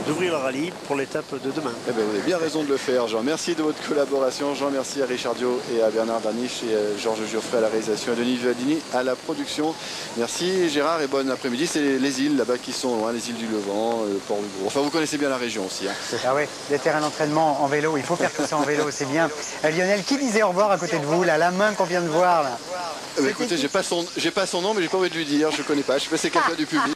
D'ouvrir le rallye pour l'étape de demain. Eh bien, vous avez bien raison de le faire, Jean. Merci de votre collaboration. Jean, merci à Richard Dio et à Bernard Darniche et à Georges Giuffret à la réalisation et à Denis Vivadini à la production. Merci Gérard et bon après-midi. C'est les îles là-bas qui sont loin, les îles du Levant, Port-du-Gros. Enfin, vous connaissez bien la région aussi. Hein. Ah oui, des terrains d'entraînement en vélo. Il faut faire tout ça en vélo, c'est bien. Lionel, qui disait au revoir à côté de vous, là, la main qu'on vient de voir là? Écoutez, j'ai pas son nom, mais j'ai pas envie de lui dire. Je connais pas. Je sais pas si c'est quelqu'un du public.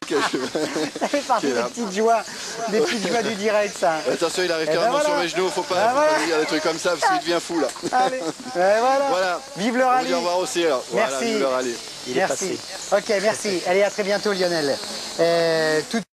Ça fait partie des petites joies du direct, ça. Attention, il arrive carrément sur mes genoux. Faut pas dire des trucs comme ça parce qu'il devient fou là. Allez, voilà. Vive le rallye. On va au revoir aussi. Alors. Merci. Voilà, vive le rallye. Merci. Ok, merci. Allez, à très bientôt, Lionel. Tout